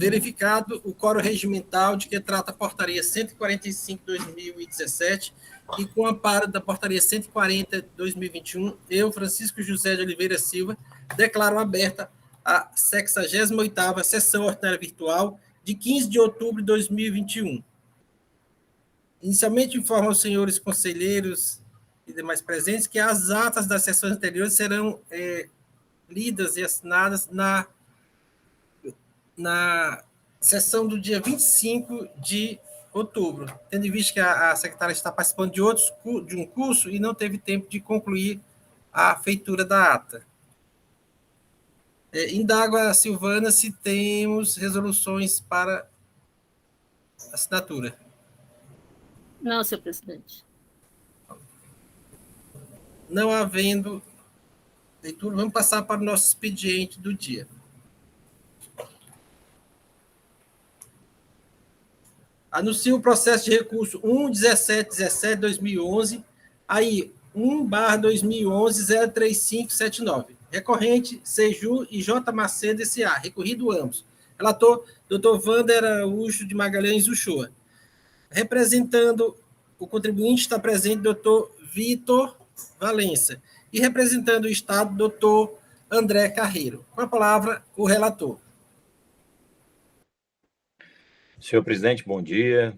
verificado o quórum regimental de que trata a portaria 145/2017 e com amparo da portaria 140/2021, eu, Francisco José de Oliveira Silva, declaro aberta a 68ª sessão ordinária virtual de 15 de outubro de 2021. Inicialmente, informo aos senhores conselheiros e demais presentes que as atas das sessões anteriores serão lidas e assinadas na sessão do dia 25 de outubro, tendo em vista que a secretária está participando de um curso e não teve tempo de concluir a feitura da ata. Indago a Silvana se temos resoluções para assinatura. Não, senhor presidente. Não havendo leitura, vamos passar para o nosso expediente do dia. Anuncio o processo de recurso 1.1717/2011, aí 1/2011-03579. Recorrente, Seju e J. Macedo S.A., recorrido ambos. Relator, Dr. Wander Araújo de Magalhães Uchoa. Representando o contribuinte está presente Dr. Vitor Valença. E representando o Estado, Dr. André Carreiro. Com a palavra, o relator. Senhor presidente, bom dia.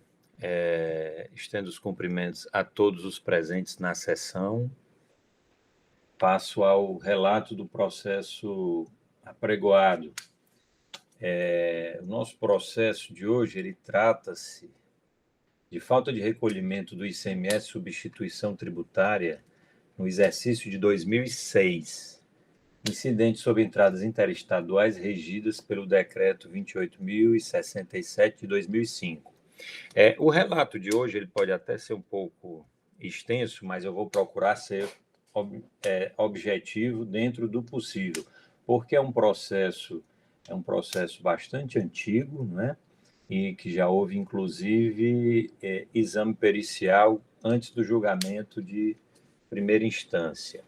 Estendo os cumprimentos a todos os presentes na sessão. Passo ao relato do processo apregoado. O nosso processo de hoje, ele trata-se de falta de recolhimento do ICMS substituição tributária no exercício de 2006, incidente sobre entradas interestaduais regidas pelo Decreto 28.067 de 2005. O relato de hoje ele pode até ser um pouco extenso, mas eu vou procurar ser objetivo dentro do possível, porque é um processo bastante antigo, né? E que já houve, inclusive, exame pericial antes do julgamento de primeira instância.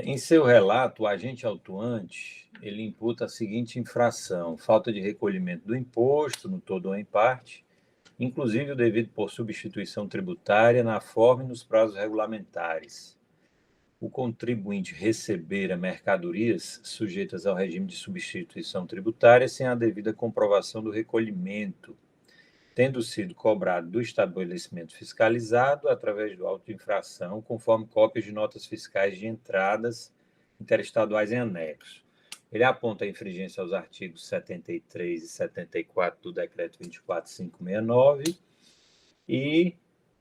Em seu relato, o agente autuante ele imputa a seguinte infração: falta de recolhimento do imposto, no todo ou em parte, inclusive o devido por substituição tributária na forma e nos prazos regulamentares. O contribuinte recebera mercadorias sujeitas ao regime de substituição tributária sem a devida comprovação do recolhimento, tendo sido cobrado do estabelecimento fiscalizado através do auto de infração, conforme cópias de notas fiscais de entradas interestaduais em anexo. Ele aponta a infringência aos artigos 73 e 74 do Decreto 24.569 e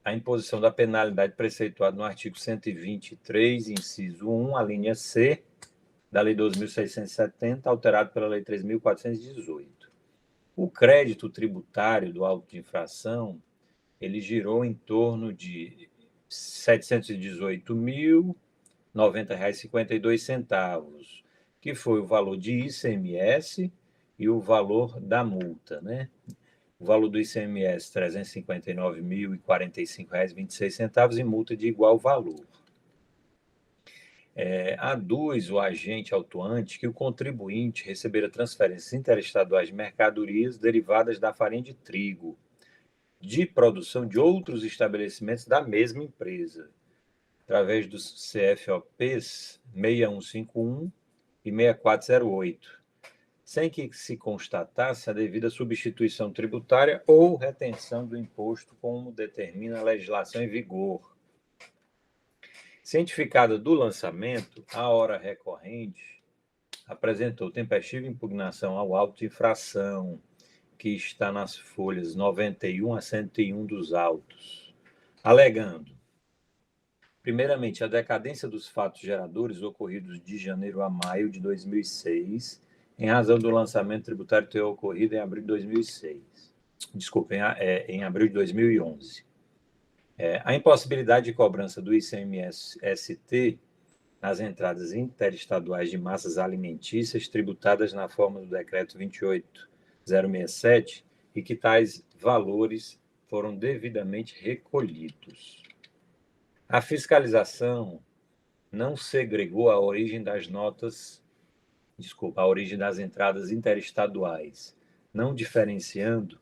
a imposição da penalidade preceituada no artigo 123, inciso 1, a linha C, da Lei 2.670, alterado pela Lei 3.418. O crédito tributário do auto de infração, ele girou em torno de R$ 718.090,52, que foi o valor de ICMS e o valor da multa, né? O valor do ICMS, R$ 359.045,26 e multa de igual valor. Aduz o agente autuante que o contribuinte recebera transferências interestaduais de mercadorias derivadas da farinha de trigo, de produção de outros estabelecimentos da mesma empresa, através dos CFOPs 6151 e 6408, sem que se constatasse a devida substituição tributária ou retenção do imposto, como determina a legislação em vigor. Cientificada do lançamento, a hora recorrente apresentou tempestiva impugnação ao auto de infração, que está nas folhas 91 a 101 dos autos, alegando, primeiramente, a decadência dos fatos geradores ocorridos de janeiro a maio de 2006, em razão do lançamento tributário ter ocorrido em abril de 2006. Desculpem, em abril de 2011. A impossibilidade de cobrança do ICMS-ST nas entradas interestaduais de massas alimentícias tributadas na forma do Decreto 28.067 e que tais valores foram devidamente recolhidos. A fiscalização não segregou a origem das notas a origem das entradas interestaduais, não diferenciando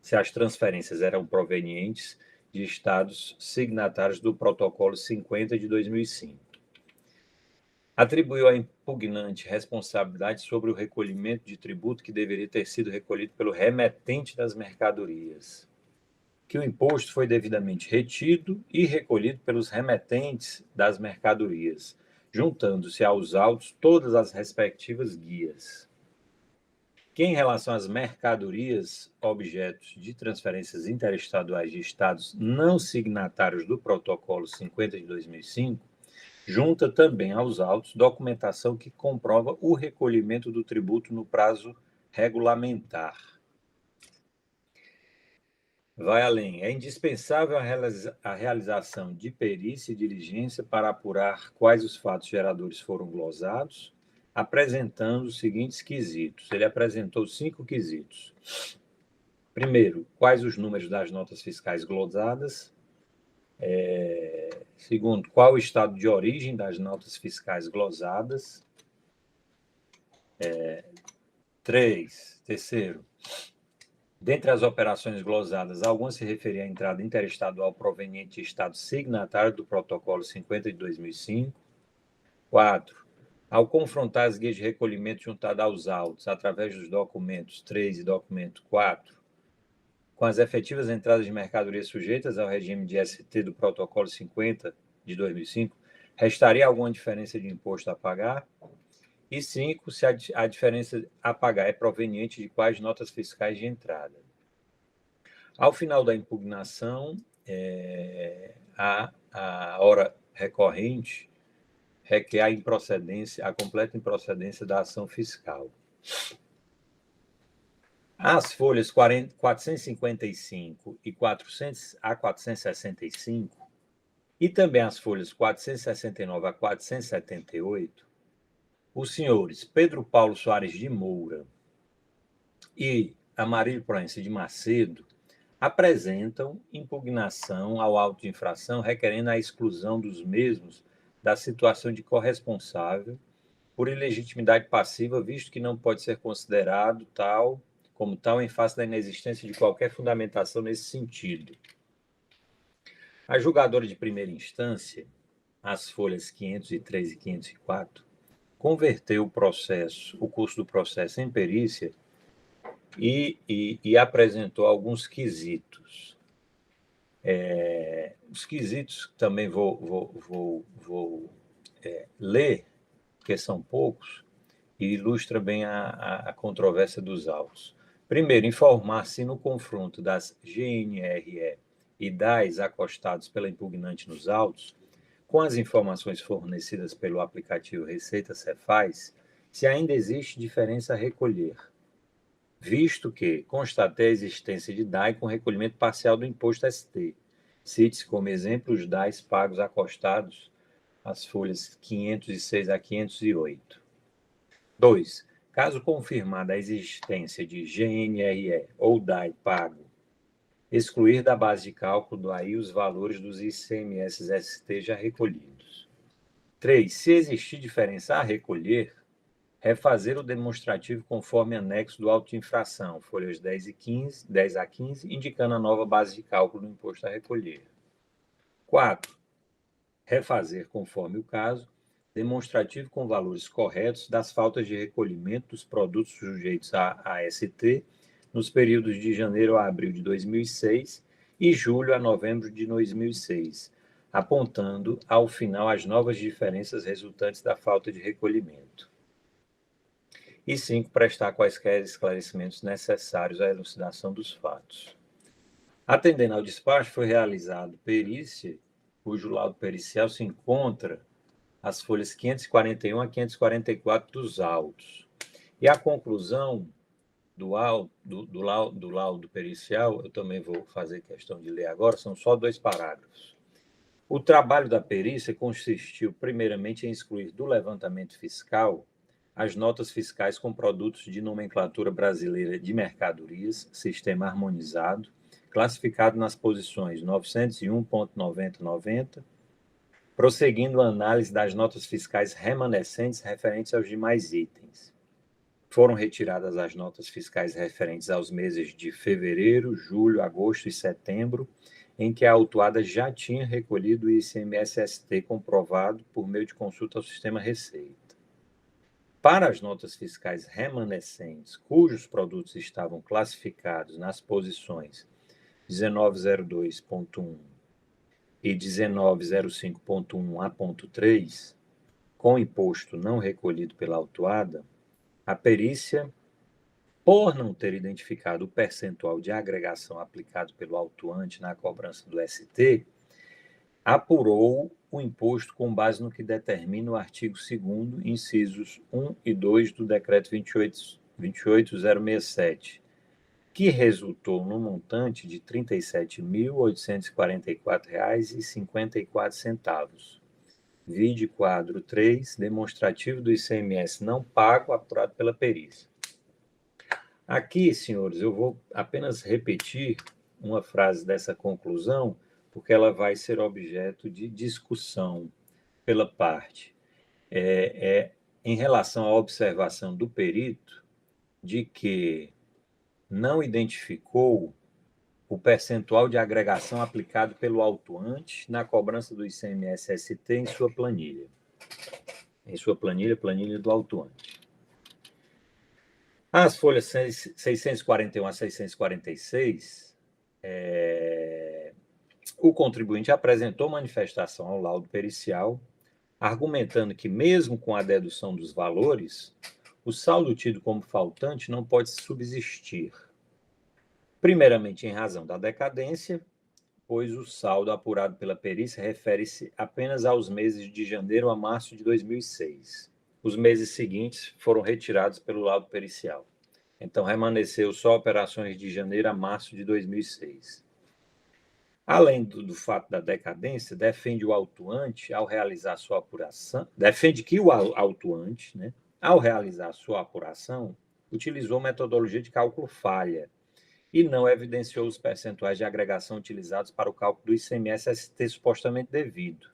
se as transferências eram provenientes de estados signatários do Protocolo 50 de 2005. Atribuiu à impugnante responsabilidade sobre o recolhimento de tributo que deveria ter sido recolhido pelo remetente das mercadorias, que o imposto foi devidamente retido e recolhido pelos remetentes das mercadorias, juntando-se aos autos todas as respectivas guias. Que, em relação às mercadorias, objetos de transferências interestaduais de estados não signatários do Protocolo 50 de 2005, junta também aos autos documentação que comprova o recolhimento do tributo no prazo regulamentar. Vai além. É indispensável a realização de perícia e diligência para apurar quais os fatos geradores foram glosados, apresentando os seguintes quesitos. Ele apresentou 5 quesitos. Primeiro, quais os números das notas fiscais glosadas. Segundo, qual o estado de origem das notas fiscais glosadas. Terceiro, dentre as operações glosadas, algumas se referiam à entrada interestadual proveniente de estado signatário do Protocolo 50 de 2005. 4. Ao confrontar as guias de recolhimento juntadas aos autos, através dos documentos 3 e documento 4, com as efetivas entradas de mercadorias sujeitas ao regime de ST do Protocolo 50 de 2005, restaria alguma diferença de imposto a pagar? E 5, se a diferença a pagar é proveniente de quais notas fiscais de entrada. Ao final da impugnação, a hora recorrente requer a completa improcedência da ação fiscal. As folhas 455 e 465, e também as folhas 469 a 478, os senhores Pedro Paulo Soares de Moura e Amarílio Proença de Macedo apresentam impugnação ao auto de infração requerendo a exclusão dos mesmos da situação de corresponsável por ilegitimidade passiva, visto que não pode ser considerado como tal em face da inexistência de qualquer fundamentação nesse sentido. A julgadora de primeira instância, as folhas 503 e 504, converteu o curso do processo em perícia e apresentou alguns quesitos. Os quesitos também vou ler, porque são poucos, e ilustra bem a controvérsia dos autos. Primeiro, informar se no confronto das GNRE e DAIs acostados pela impugnante nos autos, com as informações fornecidas pelo aplicativo Receita Cefaz, se ainda existe diferença a recolher, visto que constatei a existência de DAI com recolhimento parcial do imposto ST. Cite-se como exemplo os DAIs pagos acostados, as folhas 506 a 508. 2. Caso confirmada a existência de GNRE ou DAI pago, excluir da base de cálculo do AI os valores dos ICMS-ST já recolhidos. 3. Se existir diferença a recolher, refazer o demonstrativo conforme anexo do auto de infração, folhas 10 a 15, indicando a nova base de cálculo do imposto a recolher. 4. Refazer, conforme o caso, demonstrativo com valores corretos das faltas de recolhimento dos produtos sujeitos à AST nos períodos de janeiro a abril de 2006 e julho a novembro de 2006, apontando, ao final, as novas diferenças resultantes da falta de recolhimento. E 5, prestar quaisquer esclarecimentos necessários à elucidação dos fatos. Atendendo ao despacho, foi realizado perícia, cujo laudo pericial se encontra as folhas 541 a 544 dos autos. E a conclusão do laudo pericial, eu também vou fazer questão de ler agora, são só 2 parágrafos. O trabalho da perícia consistiu, primeiramente, em excluir do levantamento fiscal as notas fiscais com produtos de nomenclatura brasileira de mercadorias, sistema harmonizado, classificado nas posições 901.9090, prosseguindo a análise das notas fiscais remanescentes referentes aos demais itens. Foram retiradas as notas fiscais referentes aos meses de fevereiro, julho, agosto e setembro, em que a autuada já tinha recolhido o ICMS-ST comprovado por meio de consulta ao Sistema Receita. Para as notas fiscais remanescentes, cujos produtos estavam classificados nas posições 1902.1 e 1905.1A.3, com imposto não recolhido pela autuada, a perícia, por não ter identificado o percentual de agregação aplicado pelo autuante na cobrança do ST, apurou o imposto com base no que determina o artigo 2º, incisos 1 e 2 do Decreto 28067, que resultou no montante de R$ 37.844,54. Vide quadro 3, demonstrativo do ICMS não pago apurado pela perícia. Aqui, senhores, eu vou apenas repetir uma frase dessa conclusão, porque ela vai ser objeto de discussão pela parte. Em relação à observação do perito de que não identificou o percentual de agregação aplicado pelo autuante na cobrança do ICMS-ST em sua planilha. Em sua planilha do autuante. As folhas 641 a 646, o contribuinte apresentou manifestação ao laudo pericial, argumentando que, mesmo com a dedução dos valores, o saldo tido como faltante não pode subsistir. Primeiramente, em razão da decadência, pois o saldo apurado pela perícia refere-se apenas aos meses de janeiro a março de 2006. Os meses seguintes foram retirados pelo laudo pericial. Então, remanesceu só operações de janeiro a março de 2006. Além do fato da decadência, defende o autuante, ao realizar sua apuração, defende que o autuante, ao realizar sua apuração, utilizou metodologia de cálculo falha e não evidenciou os percentuais de agregação utilizados para o cálculo do ICMS-ST supostamente devido,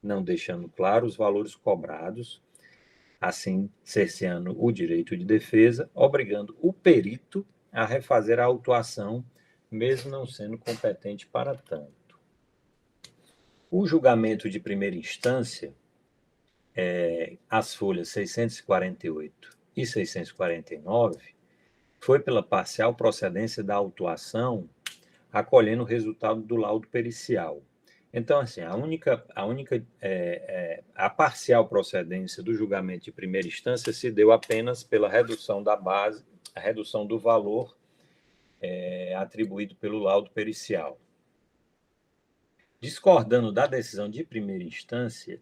não deixando claro os valores cobrados, assim cerceando o direito de defesa, obrigando o perito a refazer a autuação, mesmo não sendo competente para tanto. O julgamento de primeira instância, as folhas 648 e 649, foi pela parcial procedência da autuação, acolhendo o resultado do laudo pericial. Então, assim, a parcial procedência do julgamento de primeira instância se deu apenas pela redução da base, a redução do valor atribuído pelo laudo pericial. Discordando da decisão de primeira instância,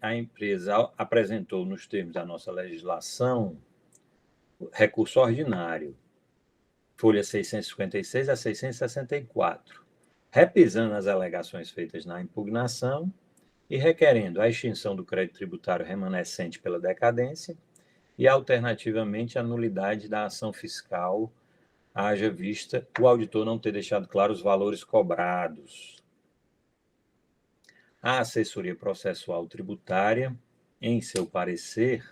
a empresa apresentou, nos termos da nossa legislação, recurso ordinário, folha 656 a 664, repisando as alegações feitas na impugnação e requerendo a extinção do crédito tributário remanescente pela decadência e, alternativamente, a nulidade da ação fiscal, haja vista o auditor não ter deixado claro os valores cobrados. A assessoria processual tributária, em seu parecer,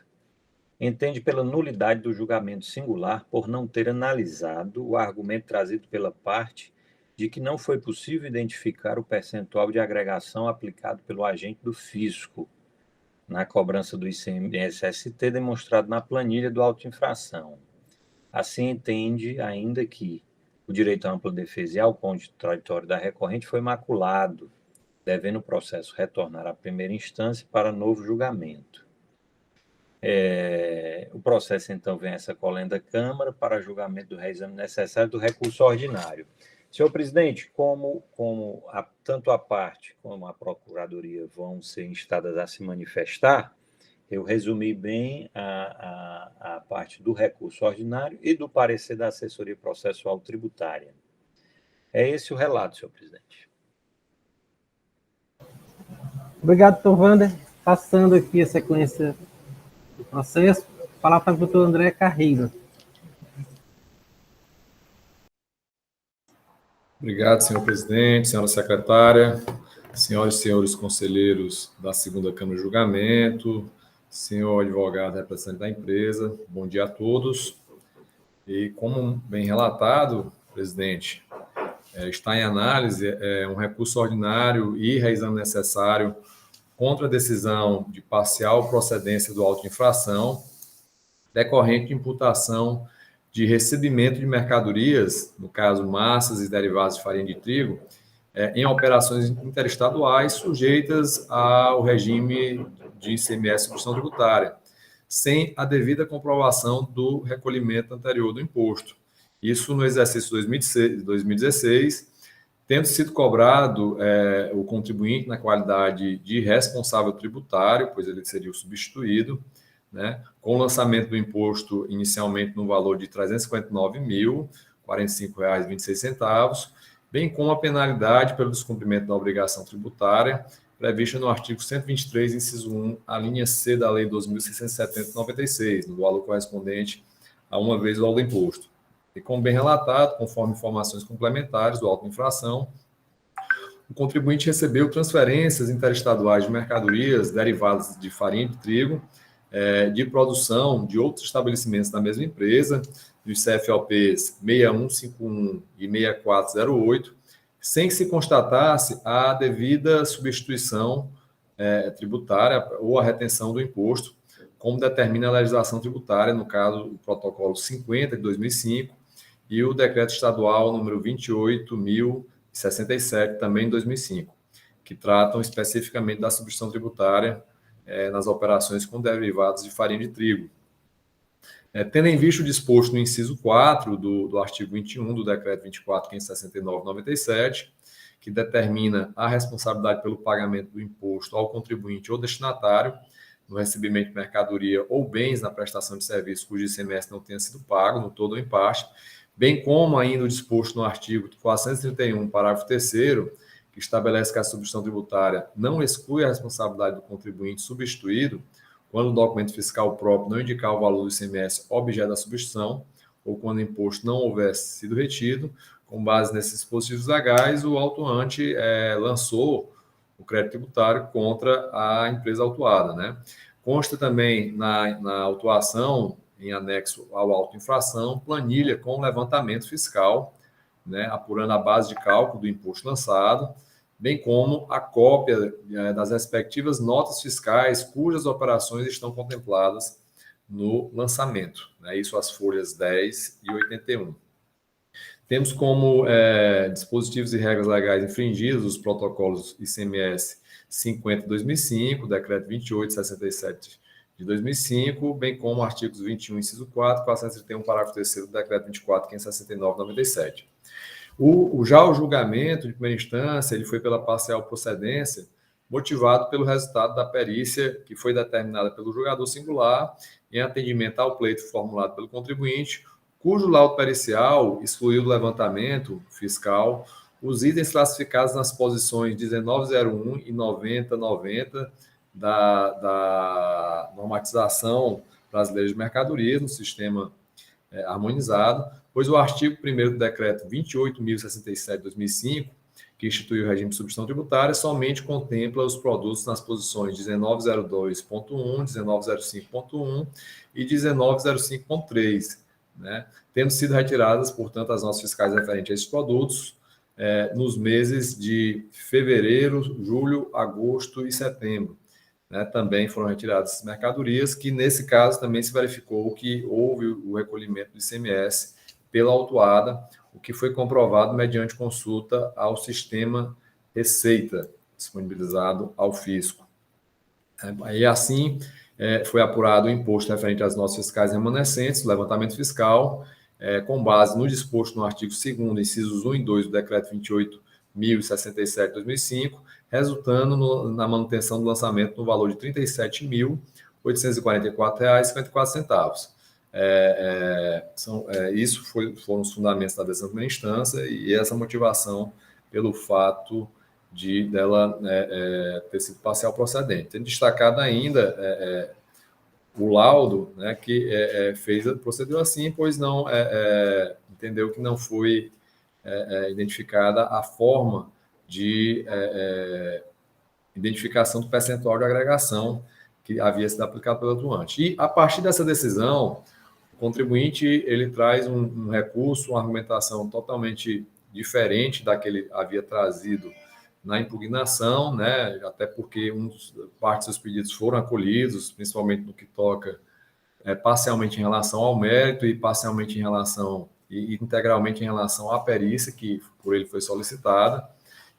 entende pela nulidade do julgamento singular por não ter analisado o argumento trazido pela parte de que não foi possível identificar o percentual de agregação aplicado pelo agente do fisco na cobrança do ICMS-ST demonstrado na planilha do auto-infração. Assim, entende ainda que o direito à ampla defesa e ao contraditório da recorrente foi maculado, devendo o processo retornar à primeira instância para novo julgamento. O processo, então, vem a essa colenda Câmara para julgamento do reexame necessário do recurso ordinário. Senhor presidente, tanto a parte como a Procuradoria vão ser instadas a se manifestar, eu resumi bem a parte do recurso ordinário e do parecer da assessoria processual tributária. É esse o relato, senhor presidente. Obrigado, doutor Wander. Passando aqui a sequência do processo, falar para o doutor André Carreira. Obrigado, senhor presidente, senhora secretária. Senhoras e senhores conselheiros da segunda Câmara de Julgamento, senhor advogado representante da empresa, bom dia a todos. E como bem relatado, presidente, está em análise um recurso ordinário e reexame necessário contra a decisão de parcial procedência do auto de infração, decorrente de imputação de recebimento de mercadorias, no caso massas e derivados de farinha de trigo, em operações interestaduais sujeitas ao regime de ICMS substituição tributária, sem a devida comprovação do recolhimento anterior do imposto. Isso no exercício 2016, tendo sido cobrado o contribuinte na qualidade de responsável tributário, pois ele seria o substituído, né, com o lançamento do imposto inicialmente no valor de R$ 359.045,26, bem como a penalidade pelo descumprimento da obrigação tributária prevista no artigo 123, inciso 1, a linha C da Lei 2.670/96, no valor correspondente a uma vez o valor do imposto. E como bem relatado, conforme informações complementares do auto de infração, o contribuinte recebeu transferências interestaduais de mercadorias derivadas de farinha de trigo, de produção de outros estabelecimentos da mesma empresa, dos CFOPs 6151 e 6408, sem que se constatasse a devida substituição tributária ou a retenção do imposto, como determina a legislação tributária, no caso, o protocolo 50 de 2005 e o decreto estadual número 28.067, também de 2005, que tratam especificamente da substituição tributária nas operações com derivados de farinha de trigo. Tendo em vista o disposto no inciso 4 do artigo 21 do decreto 24.569/97, que determina a responsabilidade pelo pagamento do imposto ao contribuinte ou destinatário no recebimento de mercadoria ou bens na prestação de serviço cujo ICMS não tenha sido pago, no todo ou em parte, bem como ainda o disposto no artigo 431, parágrafo 3º, que estabelece que a substituição tributária não exclui a responsabilidade do contribuinte substituído quando o documento fiscal próprio não indicar o valor do ICMS objeto da substituição ou quando o imposto não houvesse sido retido. Com base nesses dispositivos legais, o autuante lançou o crédito tributário contra a empresa autuada, né? Consta também na autuação, em anexo ao auto de infração, planilha com levantamento fiscal, né, apurando a base de cálculo do imposto lançado, bem como a cópia das respectivas notas fiscais cujas operações estão contempladas no lançamento, né, isso as folhas 10 e 81. Temos como dispositivos e regras legais infringidos os protocolos ICMS 50 de 2005, decreto 28.67 de 2005, bem como artigos 21, inciso 4, 431, parágrafo 3º do decreto 24.569/97. Já o julgamento de primeira instância ele foi pela parcial procedência, motivado pelo resultado da perícia que foi determinada pelo julgador singular em atendimento ao pleito formulado pelo contribuinte, cujo laudo pericial excluiu do levantamento fiscal os itens classificados nas posições 1901 e 9090 da normatização brasileira de mercadorias no sistema harmonizado, pois o artigo 1º do decreto 28.067 de 2005, que institui o regime de substituição tributária, somente contempla os produtos nas posições 1902.1, 1905.1 e 1905.3, né? Tendo sido retiradas, portanto, as notas fiscais referentes a esses produtos nos meses de fevereiro, julho, agosto e setembro. Né, também foram retiradas mercadorias, que nesse caso também se verificou que houve o recolhimento do ICMS pela autuada, o que foi comprovado mediante consulta ao sistema Receita, disponibilizado ao fisco. E assim foi apurado o imposto referente às notas fiscais remanescentes, o levantamento fiscal, com base no disposto no artigo 2º, incisos 1 e 2 do decreto 28.067 de 2005, resultando na manutenção do lançamento no valor de R$ 37.844,54. Isso foram os fundamentos da decisão de primeira instância e essa motivação pelo fato dela ter sido parcial procedente. Tendo destacado ainda o laudo, né, que procedeu assim, pois não entendeu que não foi identificada a forma de identificação do percentual de agregação que havia sido aplicado pelo atuante. E, a partir dessa decisão, o contribuinte ele traz um recurso, uma argumentação totalmente diferente da que ele havia trazido na impugnação, né? Até porque parte dos pedidos foram acolhidos, principalmente no que toca parcialmente em relação ao mérito e parcialmente em relação e integralmente em relação à perícia que por ele foi solicitada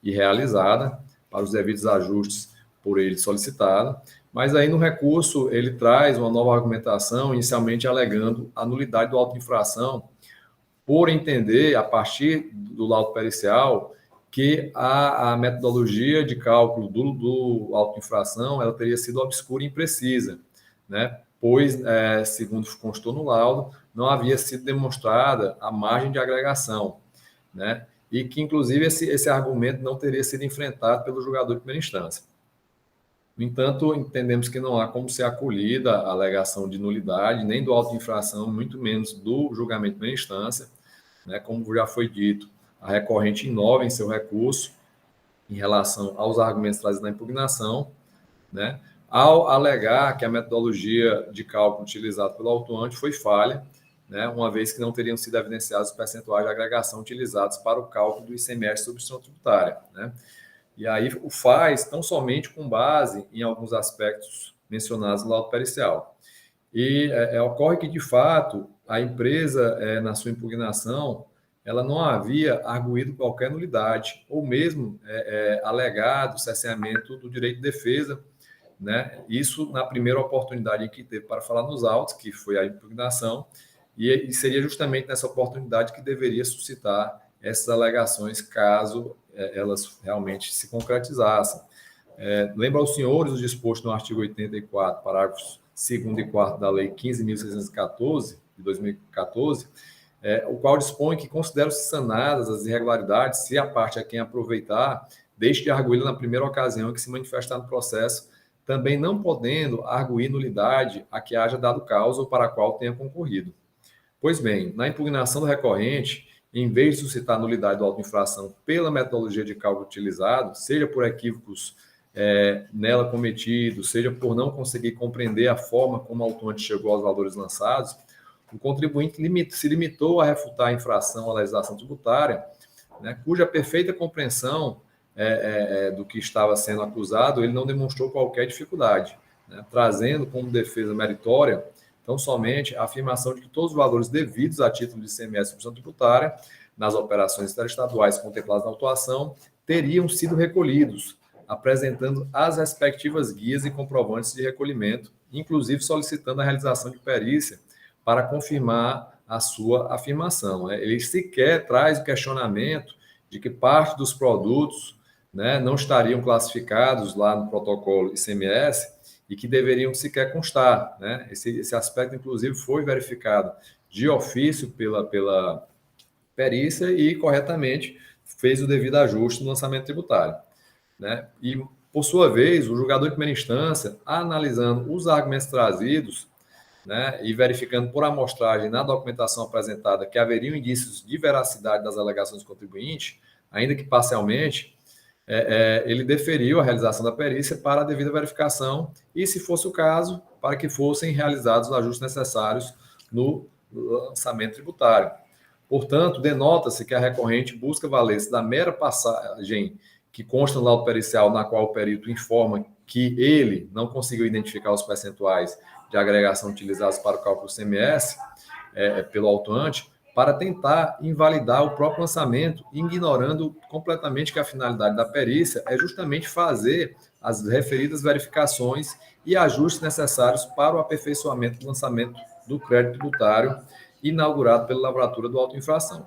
e realizada, para os devidos ajustes por ele solicitada. Mas aí no recurso ele traz uma nova argumentação, inicialmente alegando a nulidade do auto de infração, por entender, a partir do laudo pericial, que a metodologia de cálculo do auto de infração ela teria sido obscura e imprecisa, né? Pois, segundo constou no laudo, não havia sido demonstrada a margem de agregação, né? E que, inclusive, esse argumento não teria sido enfrentado pelo julgador de primeira instância. No entanto, entendemos que não há como ser acolhida a alegação de nulidade, nem do auto de infração, muito menos do julgamento de primeira instância, né? Como já foi dito, a recorrente inova em seu recurso em relação aos argumentos trazidos na impugnação, né? Ao alegar que a metodologia de cálculo utilizada pelo autuante foi falha, né? Uma vez que não teriam sido evidenciados os percentuais de agregação utilizados para o cálculo do ICMS sobre substituição tributária, né? E aí o faz tão somente com base em alguns aspectos mencionados no laudo pericial. E ocorre que, de fato, a empresa, na sua impugnação, ela não havia arguído qualquer nulidade, ou mesmo alegado cerceamento do direito de defesa, né? Isso na primeira oportunidade que teve para falar nos autos, que foi a impugnação, e seria justamente nessa oportunidade que deveria suscitar essas alegações, caso elas realmente se concretizassem. Lembra aos senhores o disposto no artigo 84, parágrafos 2º e 4º da Lei 15.614, de 2014, o qual dispõe que consideram-se sanadas as irregularidades se a parte a quem aproveitar deixe de arguí-la na primeira ocasião em que se manifestar no processo, também não podendo arguir nulidade a que haja dado causa ou para a qual tenha concorrido. Pois bem, na impugnação do recorrente, em vez de suscitar nulidade do auto de infração pela metodologia de cálculo utilizado, seja por equívocos nela cometidos, seja por não conseguir compreender a forma como o autuante chegou aos valores lançados, o contribuinte se limitou a refutar a infração à legislação tributária, né, cuja perfeita compreensão do que estava sendo acusado, ele não demonstrou qualquer dificuldade, né, trazendo como defesa meritória tão somente a afirmação de que todos os valores devidos a título de ICMS e substituição tributária nas operações interestaduais contempladas na autuação teriam sido recolhidos, apresentando as respectivas guias e comprovantes de recolhimento, inclusive solicitando a realização de perícia para confirmar a sua afirmação, né? Ele sequer traz o questionamento de que parte dos produtos, né, não estariam classificados lá no protocolo ICMS e que deveriam sequer constar, né? Esse aspecto, inclusive, foi verificado de ofício pela perícia e corretamente fez o devido ajuste no lançamento tributário, né? E, por sua vez, o julgador de primeira instância, analisando os argumentos trazidos, né, e verificando por amostragem na documentação apresentada que haveriam indícios de veracidade das alegações do contribuinte, ainda que parcialmente, ele deferiu a realização da perícia para a devida verificação e, se fosse o caso, para que fossem realizados os ajustes necessários no lançamento tributário. Portanto, denota-se que a recorrente busca valer-se da mera passagem que consta no laudo pericial, na qual o perito informa que ele não conseguiu identificar os percentuais de agregação utilizados para o cálculo do ICMS pelo autuante, para tentar invalidar o próprio lançamento, ignorando completamente que a finalidade da perícia é justamente fazer as referidas verificações e ajustes necessários para o aperfeiçoamento do lançamento do crédito tributário inaugurado pela lavratura do auto de infração.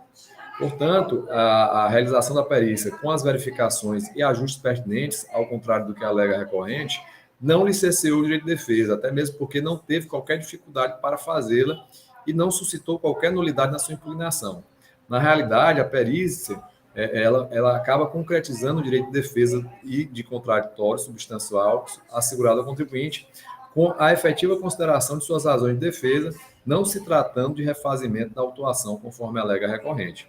Portanto, a realização da perícia com as verificações e ajustes pertinentes, ao contrário do que alega a recorrente, não lhe cesseou o direito de defesa, até mesmo porque não teve qualquer dificuldade para fazê-la e não suscitou qualquer nulidade na sua impugnação. Na realidade, a perícia ela acaba concretizando o direito de defesa e de contraditório substancial assegurado ao contribuinte, com a efetiva consideração de suas razões de defesa, não se tratando de refazimento da autuação, conforme alega a recorrente.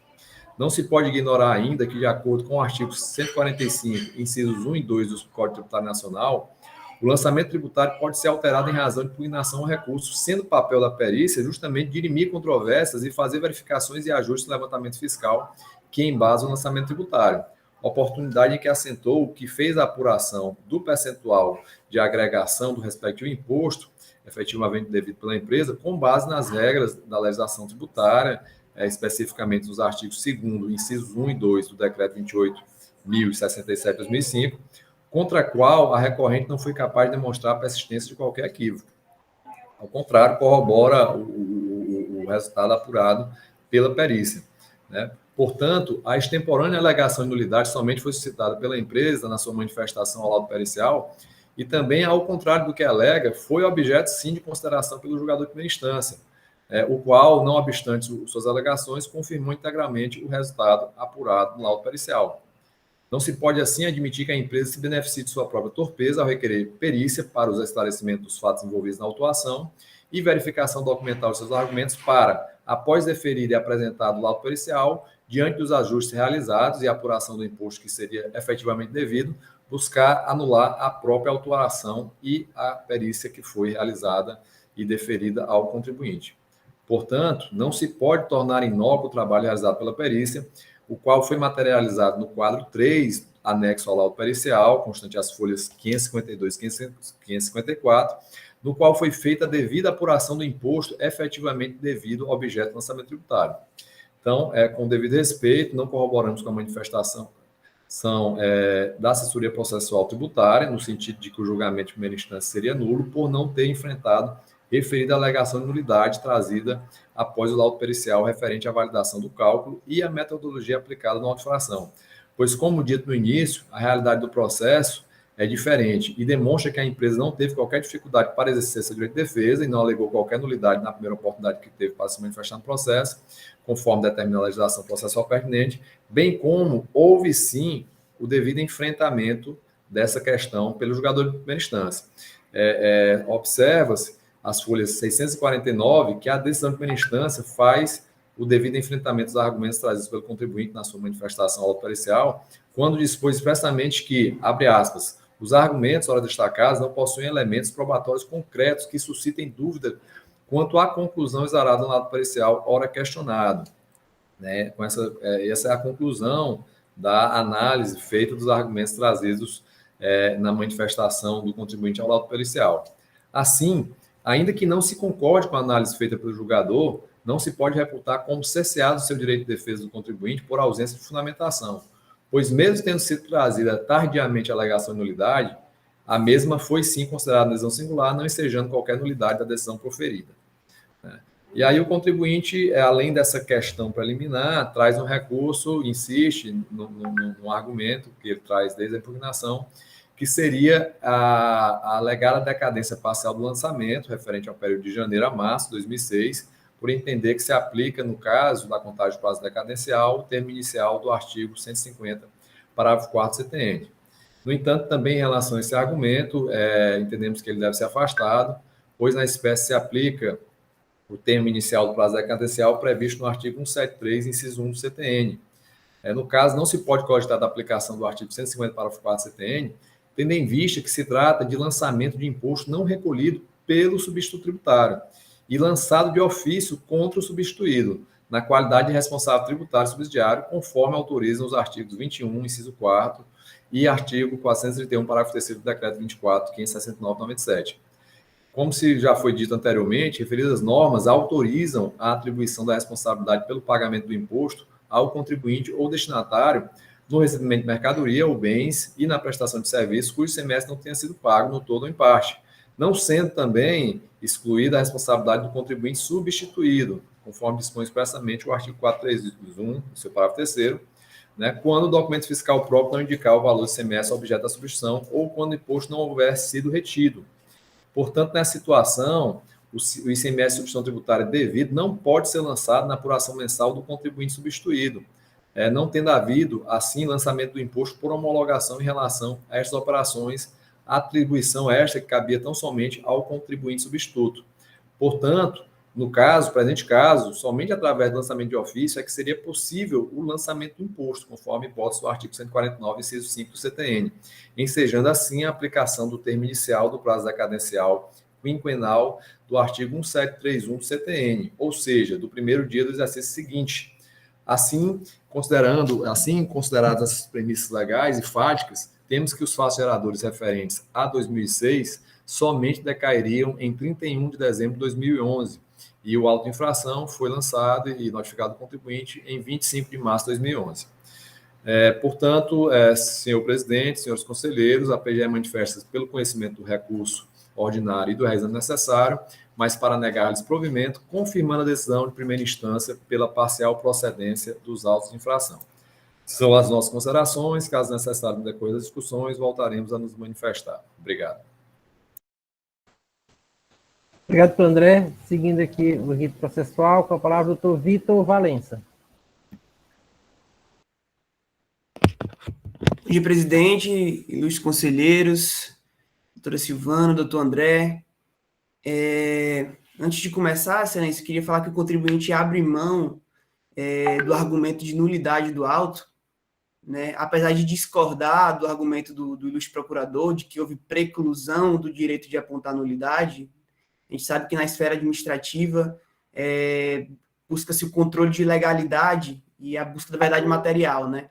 Não se pode ignorar ainda que, de acordo com o artigo 145, incisos 1 e 2 do Código Tributário Nacional, o lançamento tributário pode ser alterado em razão de impugnação ao recurso, sendo o papel da perícia justamente dirimir controvérsias e fazer verificações e ajustes no levantamento fiscal que embasa o lançamento tributário. Oportunidade em que assentou que fez a apuração do percentual de agregação do respectivo imposto, efetivamente devido pela empresa, com base nas regras da legislação tributária, especificamente nos artigos 2º, incisos 1 e 2 do Decreto 28.067 de 2005, contra a qual a recorrente não foi capaz de demonstrar a persistência de qualquer equívoco. Ao contrário, corrobora o resultado apurado pela perícia, né? Portanto, a extemporânea alegação de nulidade somente foi suscitada pela empresa na sua manifestação ao laudo pericial e também, ao contrário do que alega, foi objeto, sim, de consideração pelo julgador de primeira instância, o qual, não obstante suas alegações, confirmou integralmente o resultado apurado no laudo pericial. Não se pode, assim, admitir que a empresa se beneficie de sua própria torpeza ao requerer perícia para os esclarecimentos dos fatos envolvidos na autuação e verificação documental de seus argumentos para, após deferir e apresentado o laudo pericial, diante dos ajustes realizados e apuração do imposto que seria efetivamente devido, buscar anular a própria autuação e a perícia que foi realizada e deferida ao contribuinte. Portanto, não se pode tornar inócuo o trabalho realizado pela perícia, o qual foi materializado no quadro 3, anexo ao laudo pericial, constante às folhas 552 e 554, no qual foi feita a devida apuração do imposto efetivamente devido ao objeto do lançamento tributário. Então, com devido respeito, não corroboramos com a manifestação da assessoria processual tributária, no sentido de que o julgamento de primeira instância seria nulo, por não ter enfrentado referida alegação de nulidade trazida após o laudo pericial referente à validação do cálculo e a metodologia aplicada na auto-infração. Pois, como dito no início, a realidade do processo é diferente e demonstra que a empresa não teve qualquer dificuldade para exercer seu direito de defesa e não alegou qualquer nulidade na primeira oportunidade que teve para se manifestar no processo, conforme determina a legislação processual pertinente, bem como houve sim o devido enfrentamento dessa questão pelo julgador de primeira instância. Observa-se as folhas 649 que a decisão de primeira instância faz o devido enfrentamento dos argumentos trazidos pelo contribuinte na sua manifestação auto-pericial, quando dispôs expressamente que, abre aspas, os argumentos, ora destacados, não possuem elementos probatórios concretos que suscitem dúvida quanto à conclusão exarada no laudo pericial, ora questionado. Né? Essa é a conclusão da análise feita dos argumentos trazidos na manifestação do contribuinte ao laudo pericial. Assim, ainda que não se concorde com a análise feita pelo julgador, não se pode reputar como cesseado o seu direito de defesa do contribuinte por ausência de fundamentação, pois mesmo tendo sido trazida tardiamente a alegação de nulidade, a mesma foi sim considerada lesão singular, não ensejando qualquer nulidade da decisão proferida. E aí o contribuinte, além dessa questão preliminar, traz um recurso, insiste no argumento que ele traz desde a impugnação, que seria a alegada decadência parcial do lançamento, referente ao período de janeiro a março de 2006, por entender que se aplica, no caso da contagem de prazo decadencial, o termo inicial do artigo 150, parágrafo 4º do CTN. No entanto, também em relação a esse argumento, entendemos que ele deve ser afastado, pois na espécie se aplica o termo inicial do prazo decadencial previsto no artigo 173, inciso 1 do CTN. No caso, não se pode cogitar da aplicação do artigo 150, parágrafo 4º do CTN, tendo em vista que se trata de lançamento de imposto não recolhido pelo substituto tributário e lançado de ofício contra o substituído, na qualidade de responsável tributário subsidiário, conforme autorizam os artigos 21, inciso 4º, e artigo 431, parágrafo 3º do Decreto 24.569/97. Como se já foi dito anteriormente, referidas normas autorizam a atribuição da responsabilidade pelo pagamento do imposto ao contribuinte ou destinatário no recebimento de mercadoria ou bens e na prestação de serviços cujo semestre não tenha sido pago no todo ou em parte, não sendo também excluída a responsabilidade do contribuinte substituído, conforme dispõe expressamente o artigo 431, seu parágrafo 3º, né, quando o documento fiscal próprio não indicar o valor do semestre objeto da substituição ou quando o imposto não houver sido retido. Portanto, nessa situação, o ICMS de substituição tributária devido não pode ser lançado na apuração mensal do contribuinte substituído, não tendo havido, assim, lançamento do imposto por homologação em relação a estas operações, atribuição esta que cabia tão somente ao contribuinte substituto. Portanto, No presente caso, somente através do lançamento de ofício é que seria possível o lançamento do imposto, conforme a hipótese do artigo 149, inciso 5 do CTN, ensejando assim a aplicação do termo inicial do prazo decadencial quinquenal do artigo 1731 do CTN, ou seja, do primeiro dia do exercício seguinte. Assim, consideradas essas premissas legais e fáticas, temos que os fatos geradores referentes a 2006 somente decairiam em 31 de dezembro de 2011, e o auto de infração foi lançado e notificado ao contribuinte em 25 de março de 2011. Portanto, senhor presidente, senhores conselheiros, a PGE manifesta pelo conhecimento do recurso ordinário e do reexame necessário, mas para negar-lhes provimento, confirmando a decisão de primeira instância pela parcial procedência dos autos de infração. São as nossas considerações. Caso necessário, no decorrer das discussões, voltaremos a nos manifestar. Obrigado. Obrigado, doutor André. Seguindo aqui o rito processual, com a palavra o doutor Vitor Valença. Bom dia, presidente, ilustres conselheiros, doutora Silvana, doutor André. Antes de começar, excelência, eu queria falar que o contribuinte abre mão do argumento de nulidade do auto, né, apesar de discordar do argumento do ilustre procurador, de que houve preclusão do direito de apontar nulidade. A gente sabe que na esfera administrativa busca-se o controle de legalidade e a busca da verdade material, né?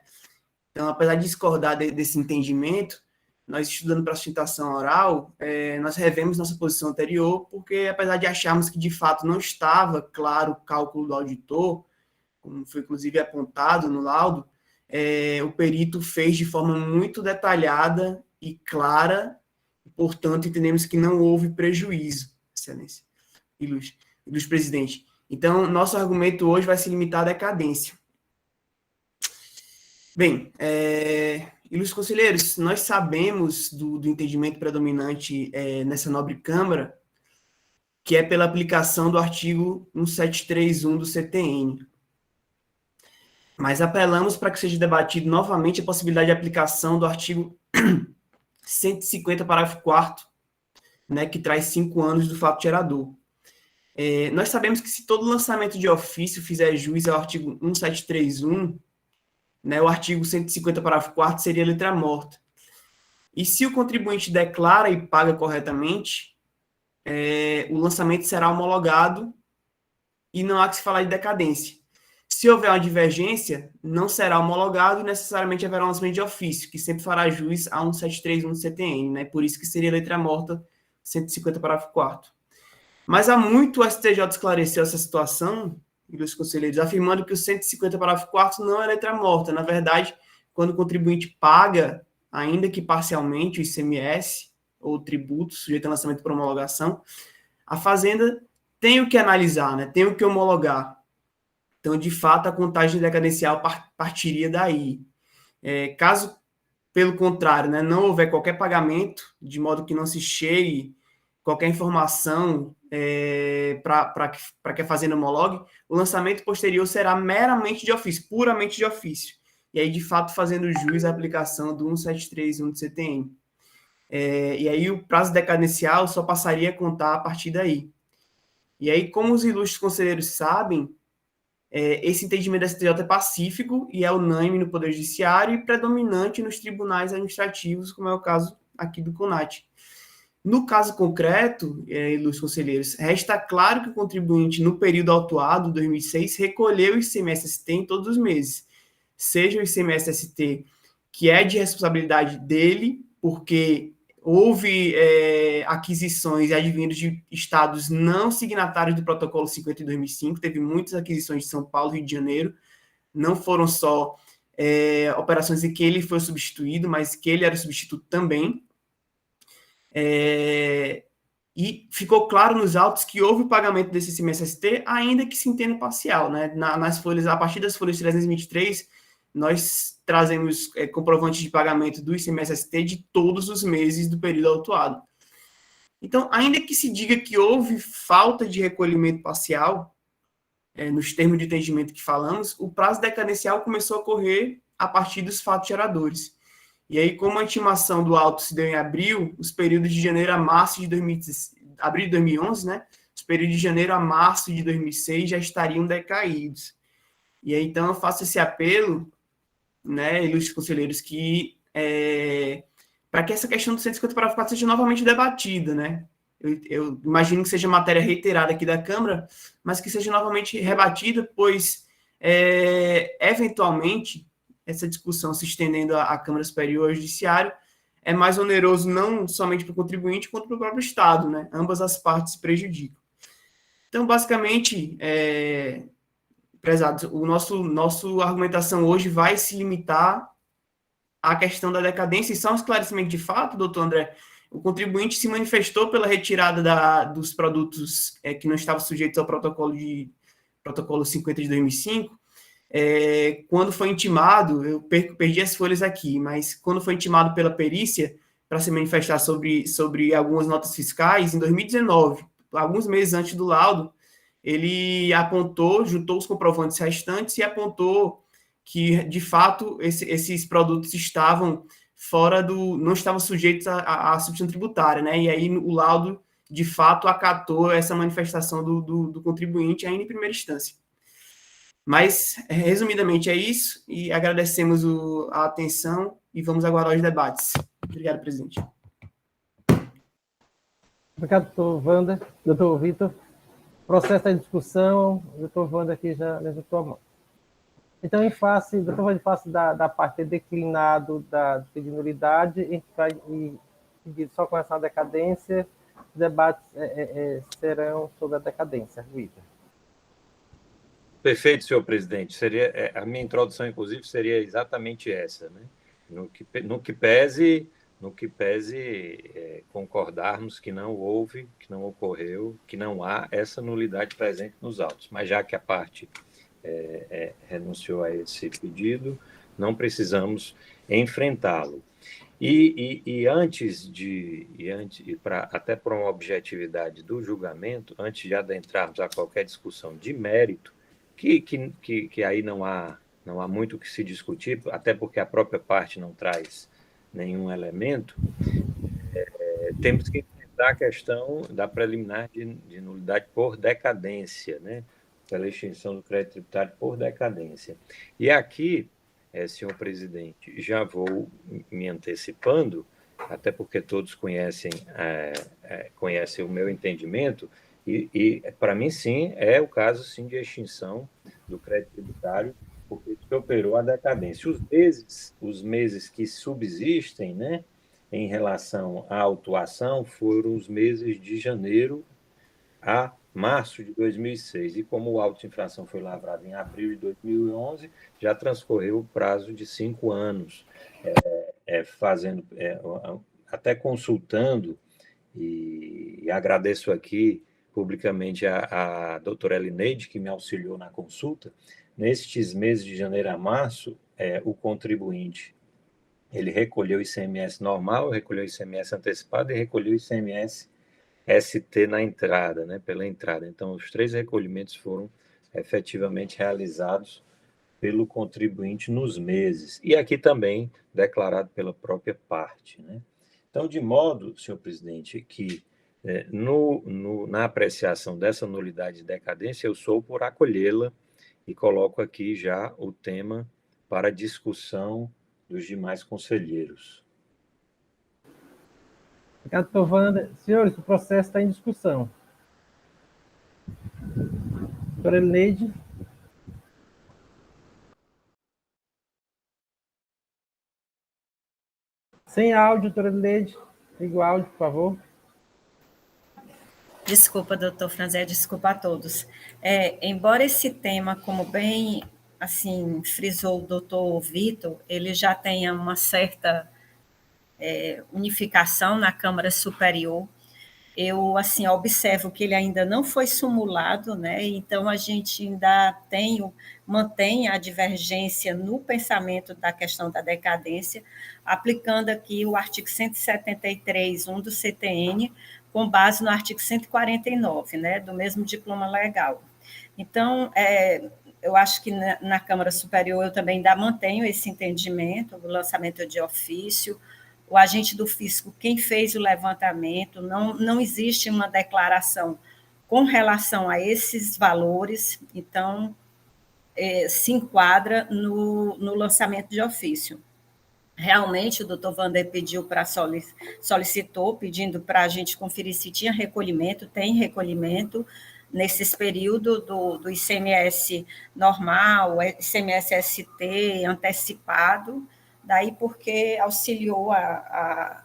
Então, apesar de discordar desse entendimento, nós estudando para a sustentação oral, nós revemos nossa posição anterior, porque apesar de acharmos que de fato não estava claro o cálculo do auditor, como foi inclusive apontado no laudo, o perito fez de forma muito detalhada e clara, e, portanto, entendemos que não houve prejuízo, excelência, ilustre presidente. Então, nosso argumento hoje vai se limitar à decadência. Bem, ilustres conselheiros, nós sabemos do entendimento predominante nessa nobre Câmara, que é pela aplicação do artigo 1731 do CTN. Mas apelamos para que seja debatido novamente a possibilidade de aplicação do artigo 150, parágrafo 4º, né, que traz 5 anos do fato gerador. Nós sabemos que se todo lançamento de ofício fizer jus ao artigo 1731, né, o artigo 150, parágrafo 4º seria letra morta. E se o contribuinte declara e paga corretamente, o lançamento será homologado e não há que se falar de decadência. Se houver uma divergência, não será homologado e necessariamente haverá um lançamento de ofício, que sempre fará jus a 1731 do CTN, né? Por isso que seria letra morta 150, parágrafo 4º. Mas há muito o STJ esclareceu essa situação, ilustres conselheiros, afirmando que o 150, parágrafo 4º não é letra morta. Na verdade, quando o contribuinte paga, ainda que parcialmente, o ICMS ou tributo sujeito a lançamento por homologação, a Fazenda tem o que analisar, né? Tem o que homologar. Então, de fato, a contagem decadencial partiria daí. Caso, pelo contrário, né, não houver qualquer pagamento, de modo que não se chegue qualquer informação para que a Fazenda homologue, o lançamento posterior será meramente de ofício, puramente de ofício. E aí, de fato, fazendo jus à aplicação do 1731 do CTN. E aí, o prazo decadencial só passaria a contar a partir daí. E aí, como os ilustres conselheiros sabem, esse entendimento da STJ é pacífico e é unânime no Poder Judiciário e predominante nos tribunais administrativos, como é o caso aqui do CONAT. No caso concreto, ilustres conselheiros, resta claro que o contribuinte, no período autuado, 2006, recolheu o ICMS-ST em todos os meses, seja o ICMS-ST, que é de responsabilidade dele, porque houve aquisições advindas de estados não signatários do Protocolo 50 de 2005, teve muitas aquisições de São Paulo e Rio de Janeiro, não foram só operações em que ele foi substituído, mas que ele era o substituto também. E ficou claro nos autos que houve o pagamento desse ICMS-ST, ainda que se entenda parcial, né? Nas folhas, a partir das folhas 323, nós trazemos comprovantes de pagamento do ICMS-ST de todos os meses do período autuado. Então, ainda que se diga que houve falta de recolhimento parcial, nos termos de entendimento que falamos, o prazo decadencial começou a correr a partir dos fatos geradores. E aí, como a intimação do auto se deu em abril, os períodos de janeiro a março de abril de 2011, né, os períodos de janeiro a março de 2006 já estariam decaídos. E aí, então, eu faço esse apelo, né, ilustres conselheiros, que para que essa questão do 150 parágrafo 4 seja novamente debatida, né? Eu imagino que seja matéria reiterada aqui da Câmara, mas que seja novamente rebatida, pois, eventualmente, essa discussão se estendendo à Câmara Superior ao Judiciário é mais oneroso não somente para o contribuinte, quanto para o próprio Estado, né? Ambas as partes se prejudicam. Então, basicamente, prezados, nossa argumentação hoje vai se limitar à questão da decadência, e só um esclarecimento de fato, doutor André, o contribuinte se manifestou pela retirada dos produtos que não estavam sujeitos ao protocolo 50 de 2005, quando foi intimado, eu perdi as folhas aqui, mas quando foi intimado pela perícia para se manifestar sobre algumas notas fiscais, em 2019, alguns meses antes do laudo, ele juntou os comprovantes restantes e apontou que, de fato, esses produtos não estavam sujeitos à substituição tributária, né? E aí o laudo, de fato, acatou essa manifestação do contribuinte ainda em primeira instância. Mas, resumidamente, é isso, e agradecemos a atenção e vamos aguardar os debates. Obrigado, presidente. Obrigado, doutor Wander. Doutor Vitor. Processo em discussão, o doutor Wander aqui já levantou a mão. Então, doutor Wander, em face da parte declinado da de nulidade, a gente vai seguir só com essa decadência, os debates serão sobre a decadência. Vitor. Perfeito, senhor presidente. A minha introdução, inclusive, seria exatamente essa, né? No que pese concordarmos que não houve, que não ocorreu, que não há essa nulidade presente nos autos. Mas já que a parte renunciou a esse pedido, não precisamos enfrentá-lo. Até por uma objetividade do julgamento, antes de adentrarmos a qualquer discussão de mérito, que aí não há muito o que se discutir, até porque a própria parte não traz nenhum elemento, temos que enfrentar a questão da preliminar de nulidade por decadência, né? Pela extinção do crédito tributário por decadência. E aqui, senhor presidente, já vou me antecipando, até porque todos conhecem o meu entendimento, e para mim, sim, é o caso, sim, de extinção do crédito tributário, porque isso operou a decadência. Os meses que subsistem, né, em relação à autuação foram os meses de janeiro a março de 2006. E como o auto de infração foi lavrado em abril de 2011, já transcorreu o prazo de 5 anos, até consultando, e agradeço aqui publicamente a doutora Elineide, que me auxiliou na consulta. Nestes meses de janeiro a março, o contribuinte ele recolheu o ICMS normal, recolheu o ICMS antecipado e recolheu o ICMS ST na entrada, né, pela entrada. Então, os 3 recolhimentos foram efetivamente realizados pelo contribuinte nos meses. E aqui também declarado pela própria parte, né? Então, de modo, senhor presidente, que na apreciação dessa nulidade de decadência, eu sou por acolhê-la e coloco aqui já o tema para discussão dos demais conselheiros. Obrigado, doutor Wander. Senhores, o processo está em discussão. Doutora Elineide. Sem áudio, doutora Elineide. Liga o áudio, por favor. Desculpa, doutor Franzé, desculpa a todos. Embora esse tema, como bem assim frisou o doutor Vitor, ele já tenha uma certa unificação na Câmara Superior, eu assim observo que ele ainda não foi sumulado, né? Então a gente ainda mantém a divergência no pensamento da questão da decadência, aplicando aqui o artigo 173.1 do CTN, com base no artigo 149, né, do mesmo diploma legal. Então, eu acho que na Câmara Superior eu também ainda mantenho esse entendimento, o lançamento de ofício, o agente do fisco, quem fez o levantamento, não existe uma declaração com relação a esses valores, então, se enquadra no lançamento de ofício. Realmente, o doutor Wander solicitou, pedindo para a gente conferir se tinha recolhimento, tem recolhimento nesses períodos do ICMS normal, ICMS ST, antecipado, daí porque auxiliou a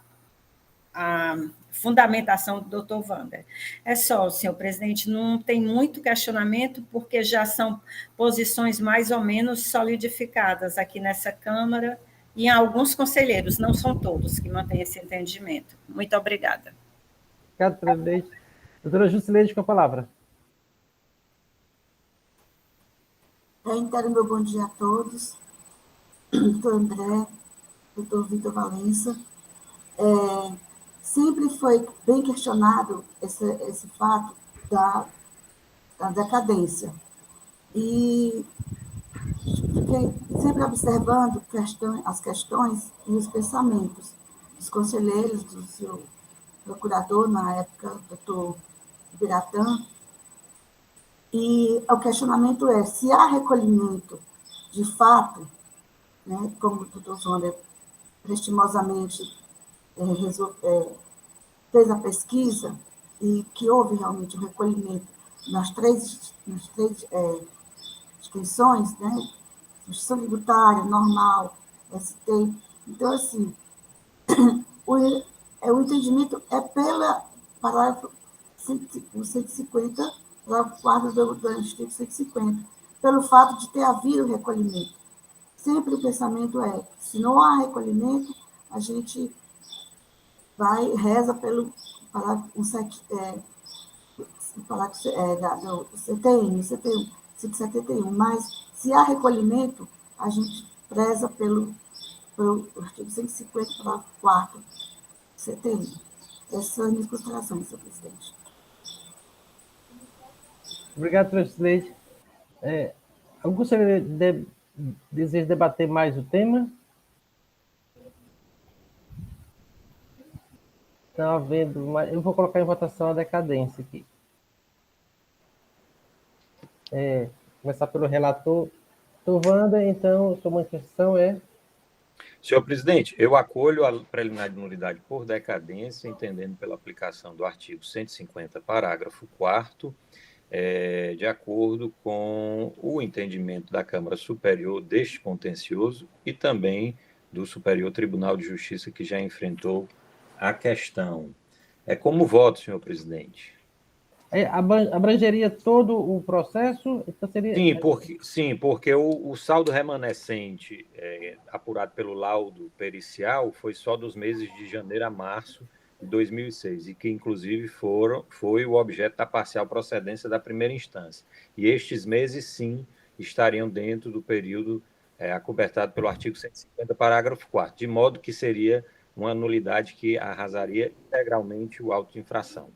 fundamentação do doutor Wander. É só, senhor presidente, não tem muito questionamento, porque já são posições mais ou menos solidificadas aqui nessa Câmara, e alguns conselheiros, não são todos, que mantêm esse entendimento. Muito obrigada. Obrigado, presidente. Doutora Jusileide, com a palavra. Reitero meu bom dia a todos. Doutor André, doutor Vitor Valença. Sempre foi bem questionado esse fato da decadência. E fiquei sempre observando as questões e os pensamentos dos conselheiros, do seu procurador, na época, doutor Biratã, e o questionamento é se há recolhimento de fato, né, como o doutor Wander prestimosamente fez a pesquisa, e que houve realmente um recolhimento nas três instituições, né, instituição tributária, normal, ST. Então, assim, o entendimento é pela parágrafo 150, parágrafo 4 do artigo 150, pelo fato de ter havido recolhimento. Sempre o pensamento é, se não há recolhimento, a gente reza pelo parágrafo 171, mas se há recolhimento, a gente preza pelo artigo 150, parágrafo 4 do CTN. Essas são as minhas considerações, senhor presidente. Obrigado, presidente. Algum conselheiro deseja debater mais o tema? Não havendo mais, eu vou colocar em votação a decadência aqui. Começar pelo relator. Doutor Wander, então, sua manifestação é... Senhor presidente, eu acolho a preliminar de nulidade por decadência, entendendo pela aplicação do artigo 150, parágrafo 4º, de acordo com o entendimento da Câmara Superior deste contencioso e também do Superior Tribunal de Justiça, que já enfrentou a questão. Como voto, senhor presidente? Abrangeria todo o processo? Então seria... Sim, porque o saldo remanescente apurado pelo laudo pericial foi só dos meses de janeiro a março de 2006, e que, inclusive, foi o objeto da parcial procedência da primeira instância. E estes meses, sim, estariam dentro do período acobertado pelo artigo 150, parágrafo 4º, de modo que seria uma nulidade que arrasaria integralmente o auto de infração.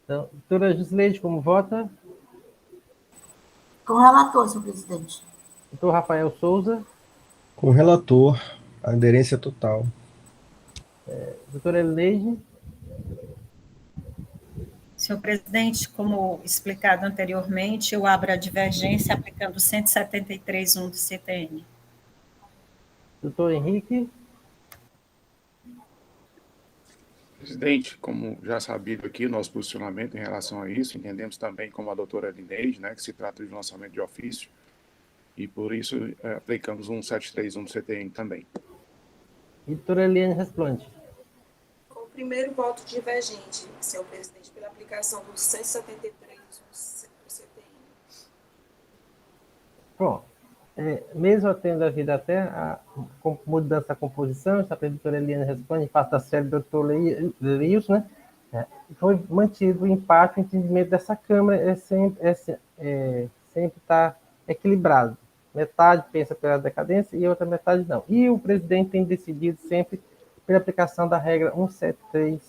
Então, doutora Jusileide, como vota? Com o relator, senhor presidente. Doutor Rafael Souza? Com o relator, aderência total. Doutora Elineide? Senhor presidente, como explicado anteriormente, eu abro a divergência aplicando 173.1 do CTN. Doutor Henrique? Presidente, como já sabido aqui, o nosso posicionamento em relação a isso, entendemos também, como a doutora Elineide, né, que se trata de lançamento de ofício, e por isso aplicamos 173.1 do CTN também. E doutora Eliane responde. Com o primeiro voto divergente, senhor presidente, pela aplicação do 173 do CTN. Pronto. Mesmo tendo havido até a mudança da composição, a doutora Eliane responde, em face da série do doutor Leilson, né? Foi mantido o empate, o entendimento dessa Câmara sempre está equilibrado. Metade pensa pela decadência e a outra metade não. E o presidente tem decidido sempre pela aplicação da regra 173.1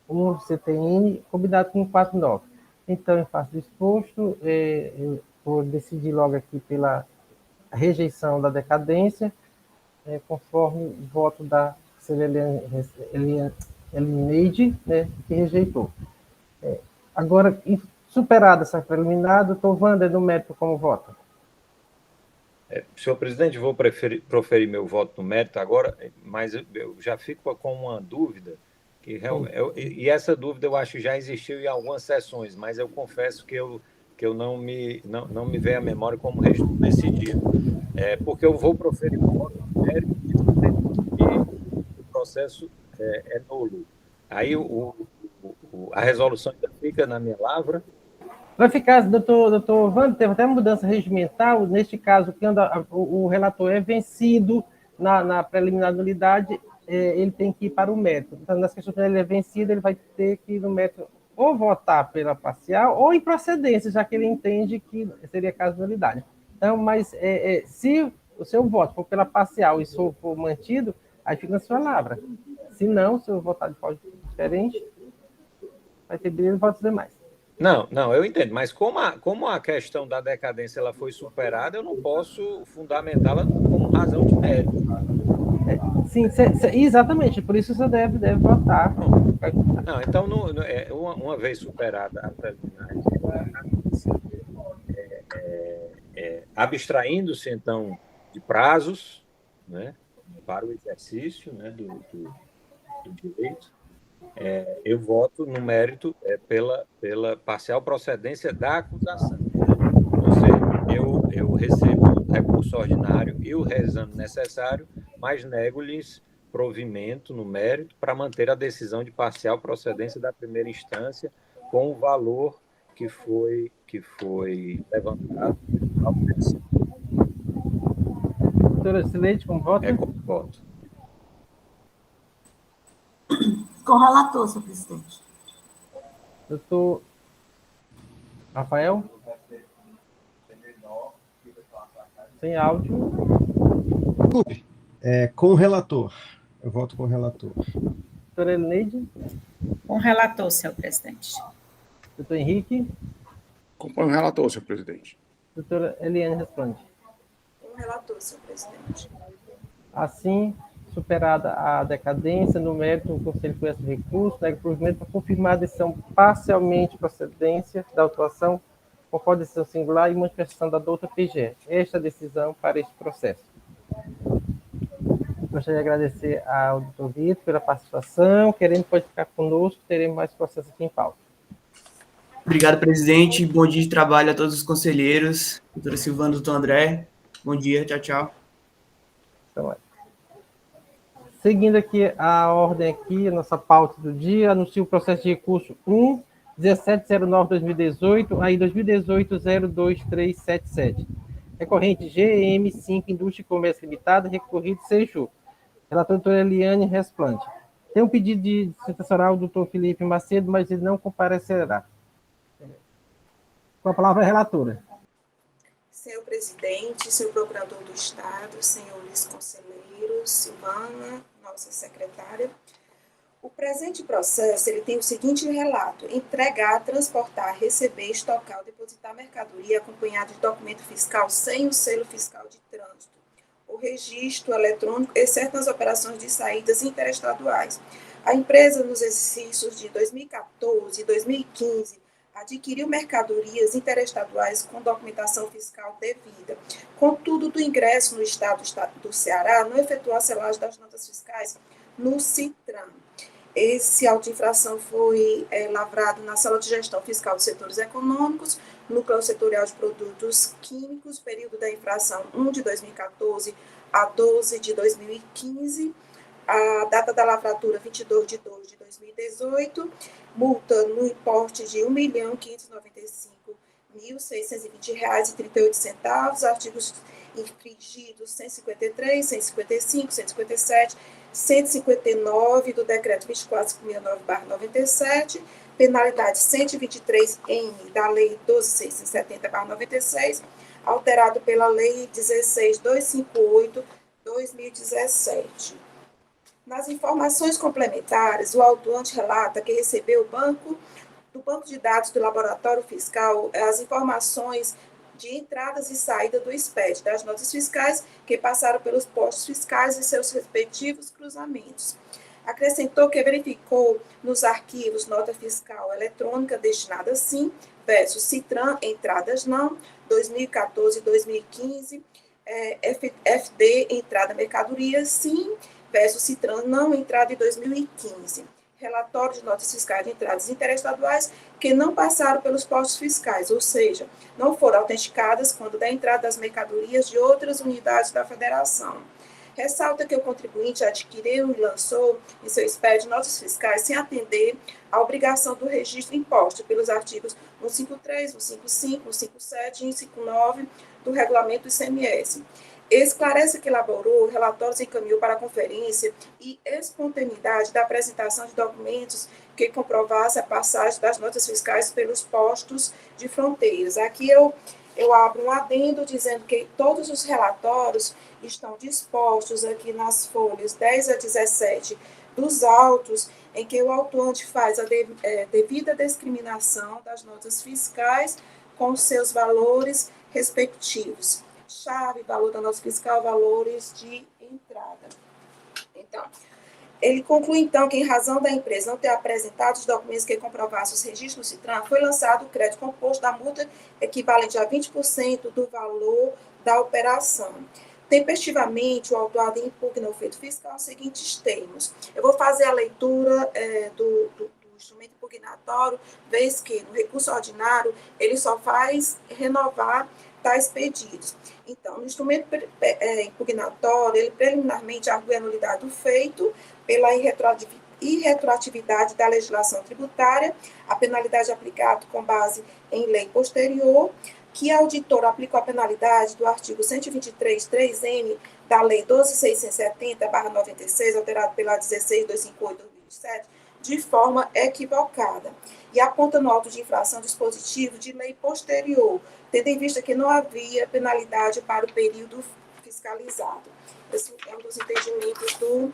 do CTN, combinado com o 49. Então, em face do exposto, eu vou decidir logo aqui pela rejeição da decadência, conforme o voto da Elineide, né, que rejeitou. Agora, superada essa preliminar, doutor Wander, no mérito, como vota? Senhor presidente, vou proferir meu voto no mérito agora, mas eu já fico com uma dúvida, e essa dúvida eu acho que já existiu em algumas sessões, mas eu confesso que eu não me veio à memória como restou nesse dia. Porque eu vou proferir o voto no mérito e o processo é nulo. Aí a resolução ainda fica na minha lavra. Vai ficar, doutor Wander, teve até mudança regimental, neste caso, quando o relator é vencido na preliminar nulidade, ele tem que ir para o mérito. Então, nas questões que ele é vencido, ele vai ter que ir no mérito ou votar pela parcial ou em procedência, já que ele entende que seria caso de nulidade. Então, mas se o seu voto for pela parcial e for mantido, aí fica na sua lavra. Se não, se eu votar de forma diferente, vai ter brilho e votos demais. Não, eu entendo, mas como a questão da decadência ela foi superada, eu não posso fundamentá-la como razão de mérito. Sim, exatamente, por isso você deve votar. Não, então, uma vez superada a preliminar, abstraindo-se, então, de prazos, né, para o exercício, né, do direito, eu voto no mérito pela parcial procedência da acusação. Ou seja, eu recebo o recurso ordinário e o reexame necessário, mas nego-lhes provimento no mérito para manter a decisão de parcial procedência da primeira instância com o valor que foi levantado. Doutora Cileide, como vota? Como voto. Com o relator, senhor presidente. Doutor Rafael? Sem áudio. Com o relator. Eu voto com o relator. Doutora Elineide? Com o relator, senhor presidente. Doutor Henrique? Acompanho o relator, senhor presidente. Doutora Eliane responde. Com o relator, senhor presidente. Assim, superada a decadência, no mérito, o Conselho conhece o recurso, nega o provimento para confirmar a decisão parcialmente procedência da autuação, conforme decisão singular e manifestação da douta PGE. Esta decisão para este processo. Gostaria de agradecer ao doutor Vitor pela participação. Querendo, pode ficar conosco, teremos mais processos aqui em pauta. Obrigado, presidente. Bom dia de trabalho a todos os conselheiros. Doutora Silvana, doutor André. Bom dia, tchau, tchau. Então, seguindo aqui a ordem aqui, a nossa pauta do dia, anuncio o processo de recurso 1.1709/2018, aí 2018-02377. Recorrente GM5 Indústria e Comércio Limitada, recorrido Seju. Relator doutora Eliane Resplante. Tem um pedido de sustentação oral do doutor Felipe Macedo, mas ele não comparecerá. Com a palavra a relatora. Senhor presidente, senhor procurador do Estado, senhores conselheiros, Silvana, nossa secretária, o presente processo ele tem o seguinte relato: entregar, transportar, receber, estocar ou depositar mercadoria acompanhada de documento fiscal sem o selo fiscal de trânsito, o registro eletrônico, exceto nas operações de saídas interestaduais. A empresa, nos exercícios de 2014 e 2015, adquiriu mercadorias interestaduais com documentação fiscal devida. Contudo, do ingresso no estado do Ceará, não efetuou a selagem das notas fiscais no CITRAN. Esse auto de infração foi lavrado na Sala de Gestão Fiscal dos Setores Econômicos, Núcleo Setorial de Produtos Químicos, período da infração 1 de 2014 a 12 de 2015, a data da lavratura 22 de 2 de 2018, multa no importe de R$ 1.595.620,38, artigos infringidos 153, 155, 157, 159 do Decreto 24.569/97, penalidade 123N da Lei 12.670/96, alterado pela Lei 16.258/2017. Nas informações complementares, o autuante relata que recebeu do banco de dados do Laboratório Fiscal as informações de entradas e saída do SPED, das notas fiscais que passaram pelos postos fiscais e seus respectivos cruzamentos. Acrescentou que verificou nos arquivos nota fiscal eletrônica destinada sim, versus Citran, entradas não, 2014 e 2015, FD, entrada mercadoria sim, versus Citran, não, entrada em 2015. Relatório de notas fiscais de entradas interestaduais que não passaram pelos postos fiscais, ou seja, não foram autenticadas quando da entrada das mercadorias de outras unidades da federação. Ressalta que o contribuinte adquiriu e lançou em seu SPED notas fiscais sem atender à obrigação do registro imposto pelos artigos 153, 155, 157 e 159 do regulamento do ICMS. Esclarece que elaborou relatórios e encaminhou para a conferência e espontaneidade da apresentação de documentos que comprovasse a passagem das notas fiscais pelos postos de fronteiras. Aqui eu abro um adendo dizendo que todos os relatórios estão dispostos aqui nas folhas 10 a 17 dos autos, em que o autuante faz a devida discriminação das notas fiscais com seus valores respectivos. Chave, valor da nota fiscal, valores de entrada. Então, ele conclui, então, que em razão da empresa não ter apresentado os documentos que comprovassem os registros no Citran, foi lançado o crédito composto da multa equivalente a 20% do valor da operação. Tempestivamente, o autuado impugna o feito fiscal nos seguintes termos. Eu vou fazer a leitura do instrumento impugnatório, vez que no recurso ordinário ele só faz renovar tais pedidos. Então, no instrumento impugnatório, ele preliminarmente argue a nulidade do feito pela irretroatividade da legislação tributária, a penalidade aplicada com base em lei posterior, que a auditora aplicou a penalidade do artigo 123, 3N da Lei 12.670/96, alterado pela 16.258/2007, de forma equivocada, e aponta no auto de infração dispositivo de lei posterior, tendo em vista que não havia penalidade para o período fiscalizado. Esse é um dos entendimentos do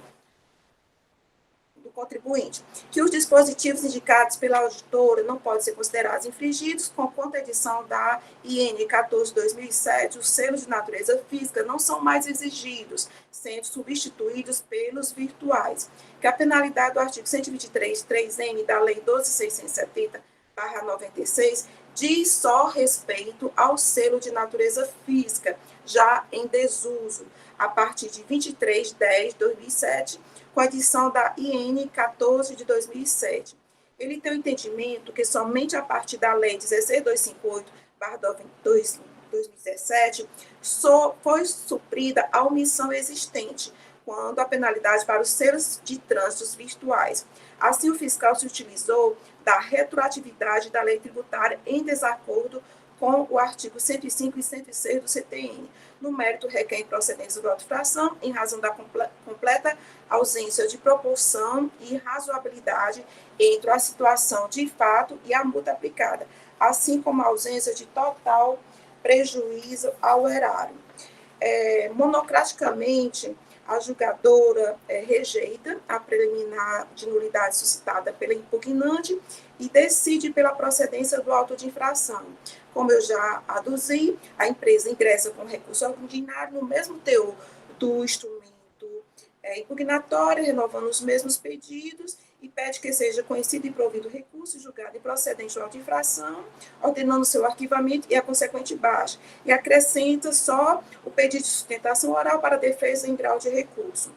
contribuinte. Que os dispositivos indicados pela auditora não podem ser considerados infringidos, com contradição da IN 14/2007, os selos de natureza física não são mais exigidos, sendo substituídos pelos virtuais. Que a penalidade do artigo 123, 3N da Lei 12.670/96 diz só respeito ao selo de natureza física, já em desuso, a partir de 23/10/2007, com a edição da IN 14 de 2007. Ele tem o entendimento que somente a partir da Lei 16.258/2017 foi suprida a omissão existente, quando a penalidade para os selos de trânsitos virtuais. Assim, o fiscal se utilizou da retroatividade da lei tributária em desacordo com o artigo 105 e 106 do CTN. No mérito, requer improcedência do auto de infração, em razão da completa ausência de proporção e razoabilidade entre a situação de fato e a multa aplicada, assim como a ausência de total prejuízo ao erário. Monocraticamente, a julgadora rejeita a preliminar de nulidade suscitada pela impugnante e decide pela procedência do auto de infração. Como eu já aduzi, a empresa ingressa com recurso ordinário no mesmo teor do instrumento impugnatório, renovando os mesmos pedidos, e pede que seja conhecido e provido recurso julgado improcedente o auto de infração, ordenando seu arquivamento e a consequente baixa, e acrescenta só o pedido de sustentação oral para defesa em grau de recurso.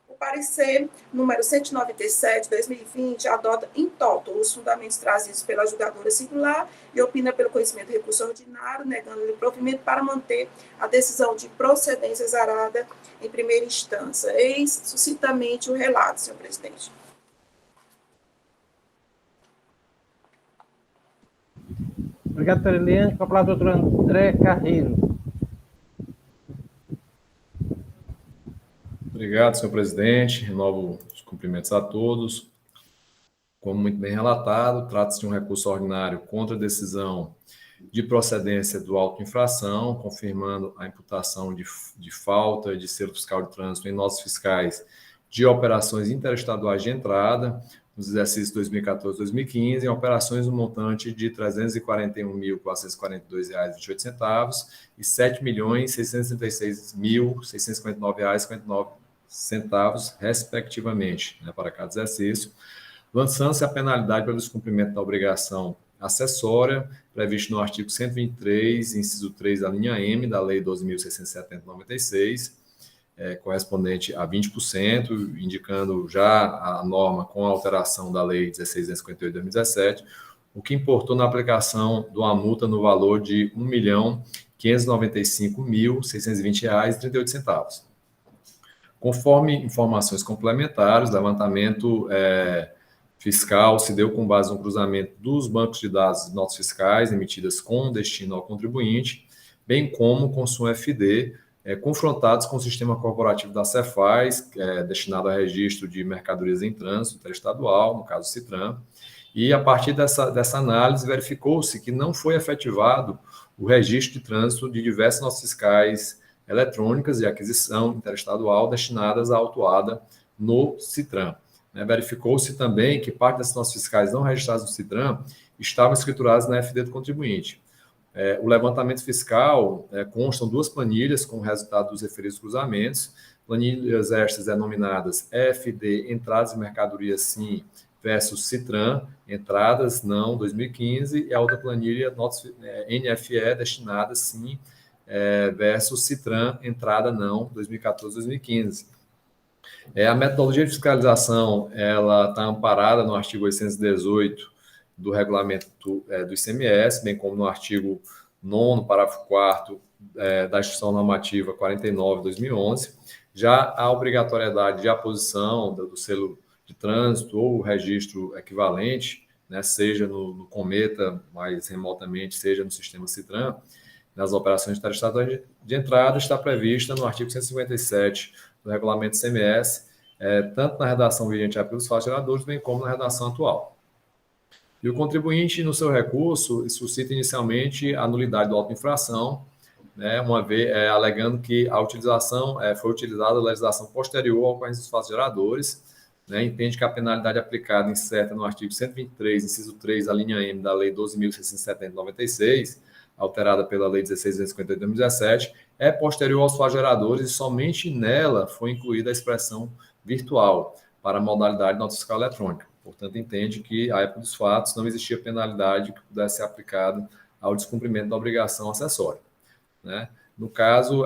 O parecer número 197/2020 adota in toto os fundamentos trazidos pela julgadora singular e opina pelo conhecimento do recurso ordinário, negando-lhe o provimento para manter a decisão de procedência exarada em primeira instância. Eis sucintamente o relato, senhor presidente. Obrigado, doutora Eliane. Com a palavra, doutor André Carreiro. Obrigado, senhor presidente. Renovo os cumprimentos a todos. Como muito bem relatado, trata-se de um recurso ordinário contra a decisão de procedência do auto de infração, confirmando a imputação de falta de selo fiscal de trânsito em notas fiscais de operações interestaduais de entrada, nos exercícios 2014 e 2015, em operações no montante de R$ 341.442,28 e R$ 7.636.659,59 centavos, respectivamente, né, para cada exercício, lançando-se a penalidade pelo descumprimento da obrigação acessória, previsto no artigo 123, inciso 3, da linha M da Lei 12.670/96, correspondente a 20%, indicando já a norma com a alteração da Lei 16.258 de 2017, o que importou na aplicação de uma multa no valor de R$ 1.595.620,38. Conforme informações complementares, levantamento fiscal se deu com base no cruzamento dos bancos de dados de notas fiscais emitidas com destino ao contribuinte, bem como com sua FD, confrontados com o sistema corporativo da Cefaz, destinado a registro de mercadorias em trânsito interestadual, no caso Citran, e a partir dessa análise verificou-se que não foi efetivado o registro de trânsito de diversas notas fiscais eletrônicas de aquisição interestadual destinadas à autuada no Citran. Verificou-se também que parte dessas notas fiscais não registradas no Citran estavam escrituradas na FD do contribuinte. O levantamento fiscal constam 2 planilhas com o resultado dos referidos cruzamentos, planilhas estas denominadas FD Entradas de Mercadorias Sim versus Citran, Entradas Não 2015, e a outra planilha NFE Destinadas Sim versus Citran, Entrada Não 2014-2015. A metodologia de fiscalização ela está amparada no artigo 818 do regulamento do ICMS, bem como no artigo 9º, parágrafo 4º da Instrução Normativa 49/2011. Já a obrigatoriedade de aposição do selo de trânsito ou o registro equivalente, né, seja no Cometa, mais remotamente, seja no sistema Citran, nas operações interestaduais de entrada, está prevista no artigo 157 do regulamento ICMS, tanto na redação vigente pelos fatos geradores, bem como na redação atual. E o contribuinte, no seu recurso, suscita inicialmente a nulidade do auto de infração, né, uma vez alegando que a utilização foi utilizada a legislação posterior ao ocorrência dos fatos geradores, né, entende que a penalidade aplicada incerta no artigo 123, inciso 3, a linha M da Lei 12.670/96, alterada pela Lei 16.258 de 2017, é posterior aos fatos geradores e somente nela foi incluída a expressão virtual para a modalidade nota fiscal eletrônica. Portanto, entende que, à época dos fatos, não existia penalidade que pudesse ser aplicada ao descumprimento da obrigação acessória, né? No caso,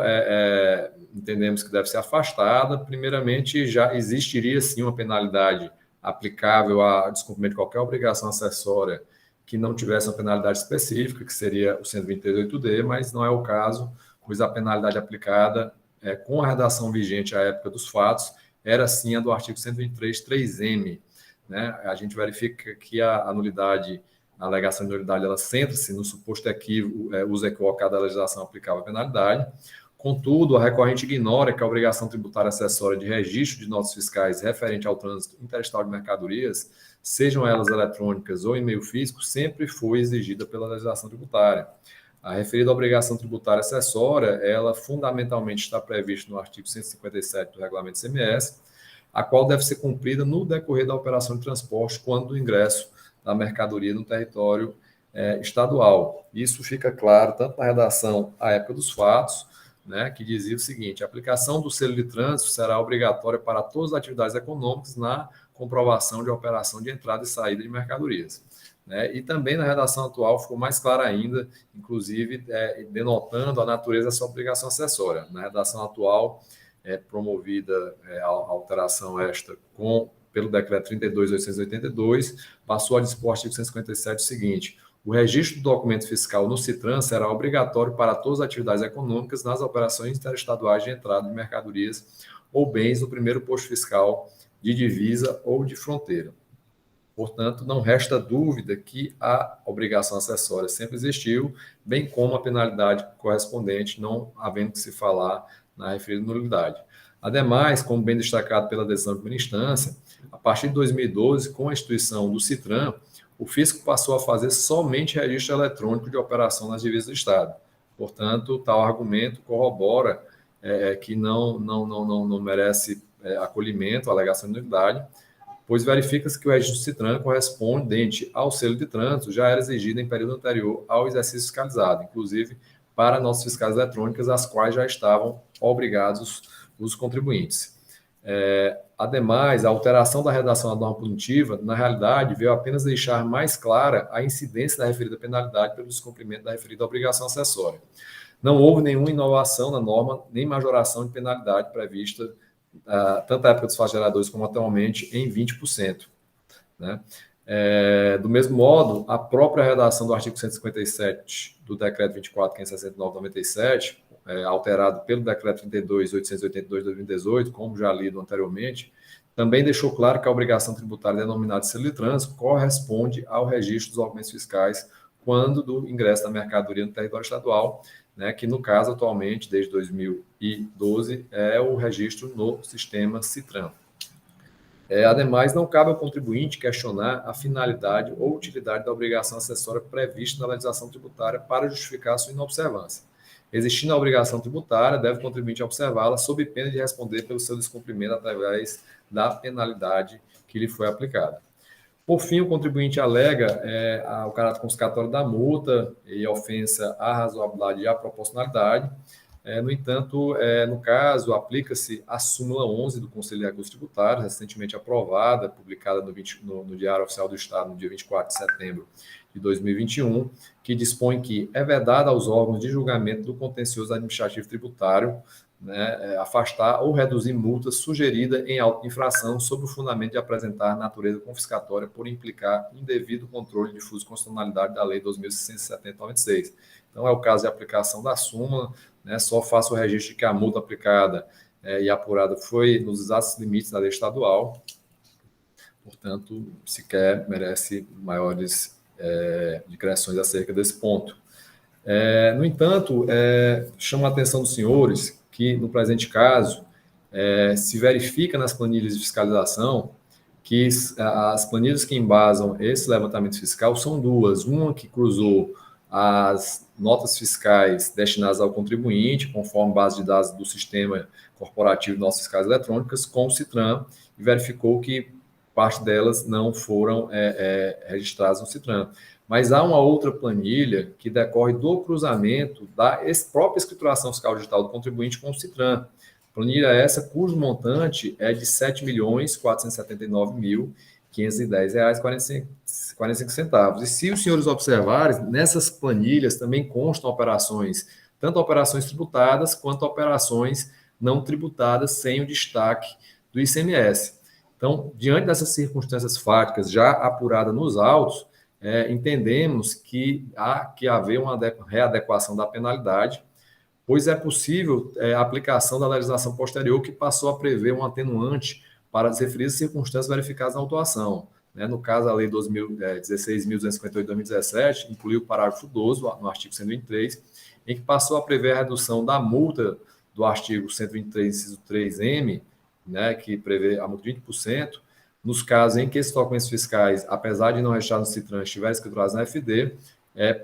entendemos que deve ser afastada. Primeiramente, já existiria, sim, uma penalidade aplicável ao descumprimento de qualquer obrigação acessória que não tivesse uma penalidade específica, que seria o 123.8D, mas não é o caso, pois a penalidade aplicada, com a redação vigente à época dos fatos, era, sim, a do artigo 123.3M, né? A gente verifica que a nulidade, a alegação de nulidade, ela centra-se no suposto uso equivocado da legislação aplicável à penalidade. Contudo, a recorrente ignora que a obrigação tributária acessória de registro de notas fiscais referente ao trânsito interestadual de mercadorias, sejam elas eletrônicas ou em meio físico, sempre foi exigida pela legislação tributária. A referida obrigação tributária acessória, ela fundamentalmente está prevista no artigo 157 do regulamento ICMS, a qual deve ser cumprida no decorrer da operação de transporte quando do ingresso da mercadoria no território estadual. Isso fica claro tanto na redação à época dos fatos, né, que dizia o seguinte: a aplicação do selo de trânsito será obrigatória para todas as atividades econômicas na comprovação de operação de entrada e saída de mercadorias, né? E também na redação atual ficou mais clara ainda, inclusive denotando a natureza dessa obrigação acessória. Na redação atual, promovida a alteração esta pelo decreto 32.882, passou a dispor o artigo 157 o seguinte: o registro do documento fiscal no Citran será obrigatório para todas as atividades econômicas nas operações interestaduais de entrada de mercadorias ou bens no primeiro posto fiscal de divisa ou de fronteira. Portanto, não resta dúvida que a obrigação acessória sempre existiu, bem como a penalidade correspondente, não havendo que se falar na referida nulidade. Ademais, como bem destacado pela decisão de primeira instância, a partir de 2012, com a instituição do Citran, o fisco passou a fazer somente registro eletrônico de operação nas divisas do Estado. Portanto, tal argumento corrobora que não merece acolhimento, alegação de nulidade, pois verifica-se que o registro do Citran correspondente ao selo de trânsito já era exigido em período anterior ao exercício fiscalizado, inclusive para notas fiscais eletrônicas, as quais já estavam obrigados os contribuintes. Ademais, a alteração da redação da norma punitiva, na realidade, veio apenas deixar mais clara a incidência da referida penalidade pelo descumprimento da referida obrigação acessória. Não houve nenhuma inovação na norma, nem majoração de penalidade prevista, tanto na época dos fatos geradores como atualmente, em 20%. Né? Do mesmo modo, a própria redação do artigo 157 do Decreto 24.569/97, alterado pelo Decreto 32.882 de 2018, como já lido anteriormente, também deixou claro que a obrigação tributária denominada de selo de trânsito corresponde ao registro dos aumentos fiscais quando do ingresso da mercadoria no território estadual, né, que no caso, atualmente, desde 2012, é o registro no sistema CITRAN. Ademais, não cabe ao contribuinte questionar a finalidade ou utilidade da obrigação acessória prevista na legislação tributária para justificar sua inobservância. Existindo a obrigação tributária, deve o contribuinte observá-la sob pena de responder pelo seu descumprimento através da penalidade que lhe foi aplicada. Por fim, o contribuinte alega o caráter confiscatório da multa e a ofensa à razoabilidade e à proporcionalidade. No entanto, no caso, aplica-se a súmula 11 do Conselho de Recursos Tributários, recentemente aprovada, publicada no Diário Oficial do Estado no dia 24 de setembro de 2021, que dispõe que é vedado aos órgãos de julgamento do contencioso administrativo tributário, né, afastar ou reduzir multa sugerida em auto de infração sob o fundamento de apresentar natureza confiscatória por implicar indevido controle de difuso constitucionalidade da Lei 2.670/96. Então, é o caso de aplicação da súmula, né, só faço o registro de que a multa aplicada e apurada foi nos exatos limites da lei estadual, portanto, sequer merece maiores digressões acerca desse ponto. No entanto, chamo a atenção dos senhores que, no presente caso, se verifica nas planilhas de fiscalização que as planilhas que embasam esse levantamento fiscal são duas. Uma que cruzou as notas fiscais destinadas ao contribuinte, conforme base de dados do Sistema Corporativo de Notas Fiscais Eletrônicas, com o CITRAN, e verificou que parte delas não foram registradas no CITRAN. Mas há uma outra planilha que decorre do cruzamento da própria escrituração fiscal digital do contribuinte com o CITRAN. Planilha essa cujo montante é de R$ 7.479.510,45. E se os senhores observarem, nessas planilhas também constam operações, tanto operações tributadas quanto operações não tributadas, sem o destaque do ICMS. Então, diante dessas circunstâncias fáticas já apuradas nos autos, entendemos que há que haver uma readequação da penalidade, pois é possível a aplicação da legislação posterior que passou a prever um atenuante para as referidas circunstâncias verificadas na autuação. No caso, a Lei 16.258 de 2017 incluiu o parágrafo 12, no artigo 123, em que passou a prever a redução da multa do artigo 123, inciso 3M, que prevê a multa de 20%, nos casos em que esses documentos fiscais, apesar de não registrados no CITRAN, estiverem escriturados na FD,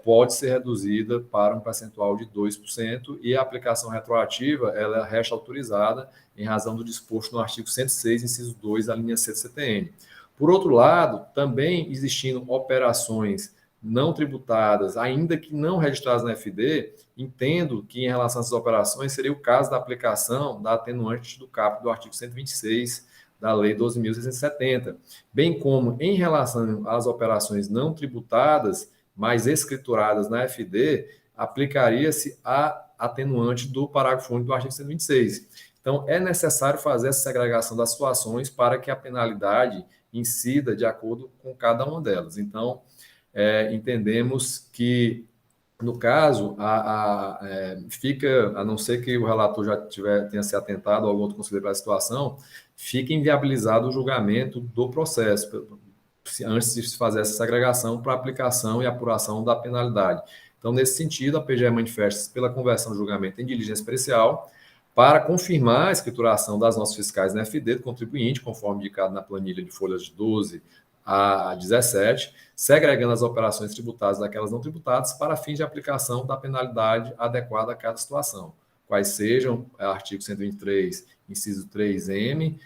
pode ser reduzida para um percentual de 2%, e a aplicação retroativa ela resta autorizada em razão do disposto no artigo 106, inciso 2, a linha C do CTN. Por outro lado, também existindo operações não tributadas, ainda que não registradas na FD, entendo que em relação a essas operações seria o caso da aplicação da atenuante do caput do artigo 126 da Lei 12.670, bem como em relação às operações não tributadas, mas escrituradas na FD, aplicaria-se a atenuante do parágrafo único do artigo 126. Então, é necessário fazer essa segregação das situações para que a penalidade incida de acordo com cada uma delas. Então, entendemos que, no caso, fica, a não ser que o relator já tenha se atentado ou algum outro conselheiro para a situação, fica inviabilizado o julgamento do processo, antes de se fazer essa segregação para aplicação e apuração da penalidade. Então, nesse sentido, a PGE manifesta-se pela conversão do julgamento em diligência pericial para confirmar a escrituração das notas fiscais na FD do contribuinte, conforme indicado na planilha de folhas de 12 a 17, segregando as operações tributadas daquelas não tributadas para fins de aplicação da penalidade adequada a cada situação, quais sejam artigo 123, inciso 3M,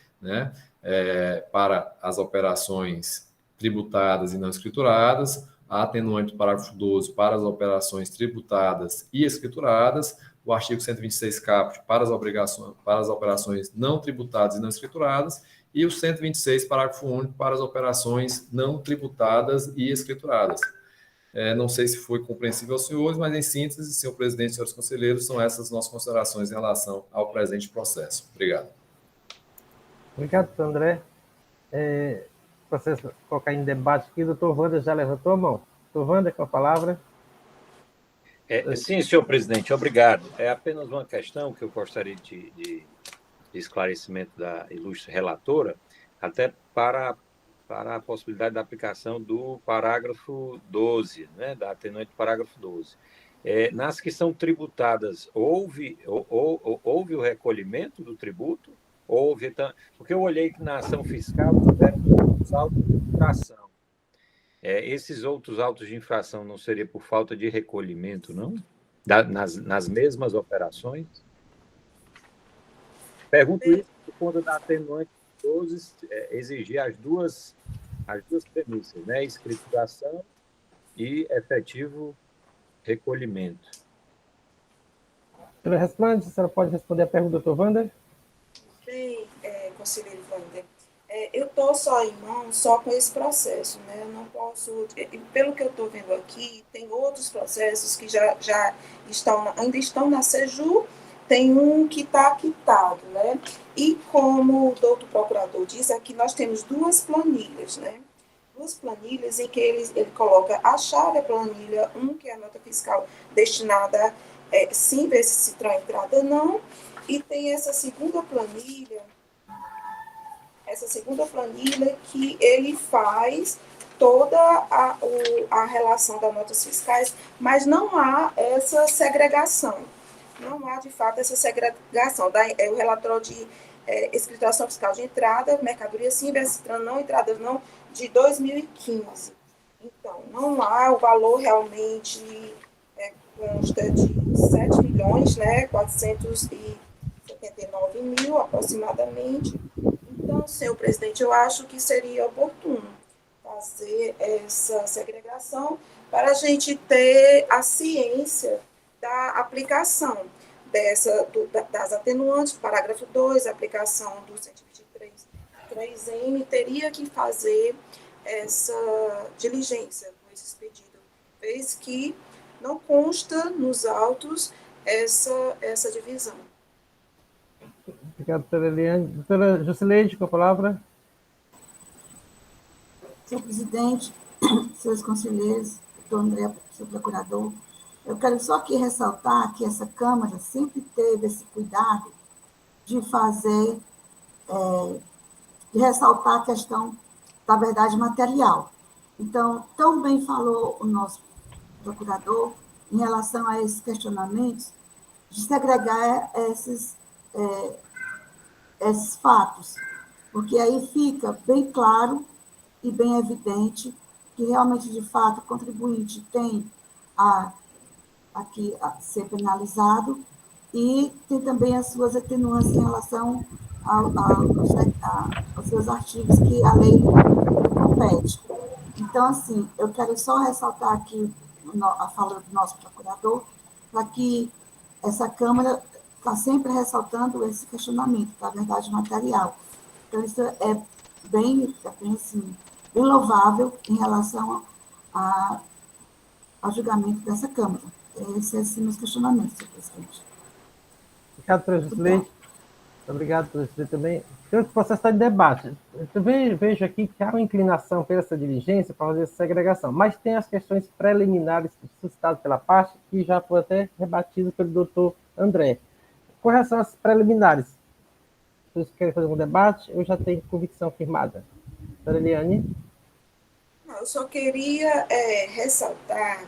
para as operações tributadas e não escrituradas, a atenuante do parágrafo 12 para as operações tributadas e escrituradas, o artigo 126 caput para as operações não tributadas e não escrituradas, e o 126, parágrafo único, para as operações não tributadas e escrituradas. Não sei se foi compreensível aos senhores, mas, em síntese, senhor presidente e senhores conselheiros, são essas nossas considerações em relação ao presente processo. Obrigado. Obrigado, doutor André. Processo colocar em debate aqui, o doutor Wander já levantou a mão. Doutor Wander, com a palavra. Sim, senhor presidente, obrigado. É apenas uma questão que eu gostaria de esclarecimento da ilustre relatora, até para a possibilidade da aplicação do parágrafo 12, né, da atenuante do parágrafo 12. Nas que são tributadas, houve o recolhimento do tributo? Porque eu olhei que na ação fiscal tiveram outros autos de infração. Esses outros autos de infração não seria por falta de recolhimento, não? Nas mesmas operações? Pergunto isso por conta da atenuante 12 exigir as duas premissas, né? Escrituração e efetivo recolhimento. A senhora pode responder a pergunta do doutor Wander? Bem, conselheiro Wander, eu estou só em mão só com esse processo, né? Eu não posso, pelo que eu estou vendo aqui, tem outros processos que já ainda estão na SEJU, tem um que está quitado, né? E como o doutor procurador diz, aqui nós temos duas planilhas, né? Duas planilhas em que ele coloca a chave, a planilha 1, que é a nota fiscal destinada, sim, ver se traz entrada ou não, e tem essa segunda planilha que ele faz toda a relação das notas fiscais, mas não há essa segregação. Não há, de fato, essa segregação. O relatório de escrituração fiscal de entrada, mercadoria sim, entrando não, entradas não, de 2015. Então, não há o valor realmente, consta de 7 milhões, né, 479 mil aproximadamente. Então, senhor presidente, eu acho que seria oportuno fazer essa segregação para a gente ter a ciência da aplicação das atenuantes, parágrafo 2, a aplicação do 123.3M, teria que fazer essa diligência com esses pedidos, vez que não consta nos autos essa divisão. Obrigado, doutora Eliane. Doutora Jusileide, com a palavra. Senhor presidente, senhores conselheiros, doutor André, seu procurador, eu quero só aqui ressaltar que essa Câmara sempre teve esse cuidado de fazer, de ressaltar a questão da verdade material. Então, tão bem falou o nosso procurador em relação a esses questionamentos, de segregar esses fatos, porque aí fica bem claro e bem evidente que realmente, de fato, o contribuinte tem aqui a ser penalizado e tem também as suas atenuantes em relação aos seus artigos que a lei compete. Então, assim, eu quero só ressaltar aqui a fala do nosso procurador, para que essa Câmara está sempre ressaltando esse questionamento da verdade material. Então, isso é bem louvável em relação ao julgamento dessa Câmara. Esses são os meus questionamentos, senhor presidente. Obrigado, doutora Jusileide. Obrigado, doutora Jusileide, também. Então, o processo está em debate. Eu vejo aqui que há uma inclinação pela essa diligência para fazer essa segregação, mas tem as questões preliminares suscitadas pela parte, que já foi até rebatido pelo doutor André. Com relação às preliminares, vocês querem fazer um debate? Eu já tenho convicção firmada. Doutora Eliane? Não, eu só queria ressaltar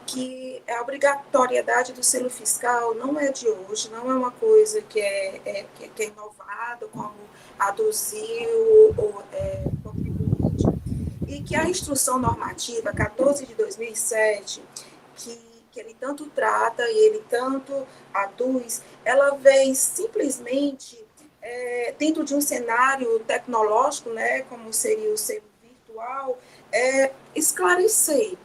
que a obrigatoriedade do selo fiscal não é de hoje, não é uma coisa que é inovada, como aduziu o contribuinte, e que a instrução normativa 14 de 2007, que ele tanto trata e ele tanto aduz, ela vem simplesmente dentro de um cenário tecnológico, né, como seria o selo virtual, esclarecer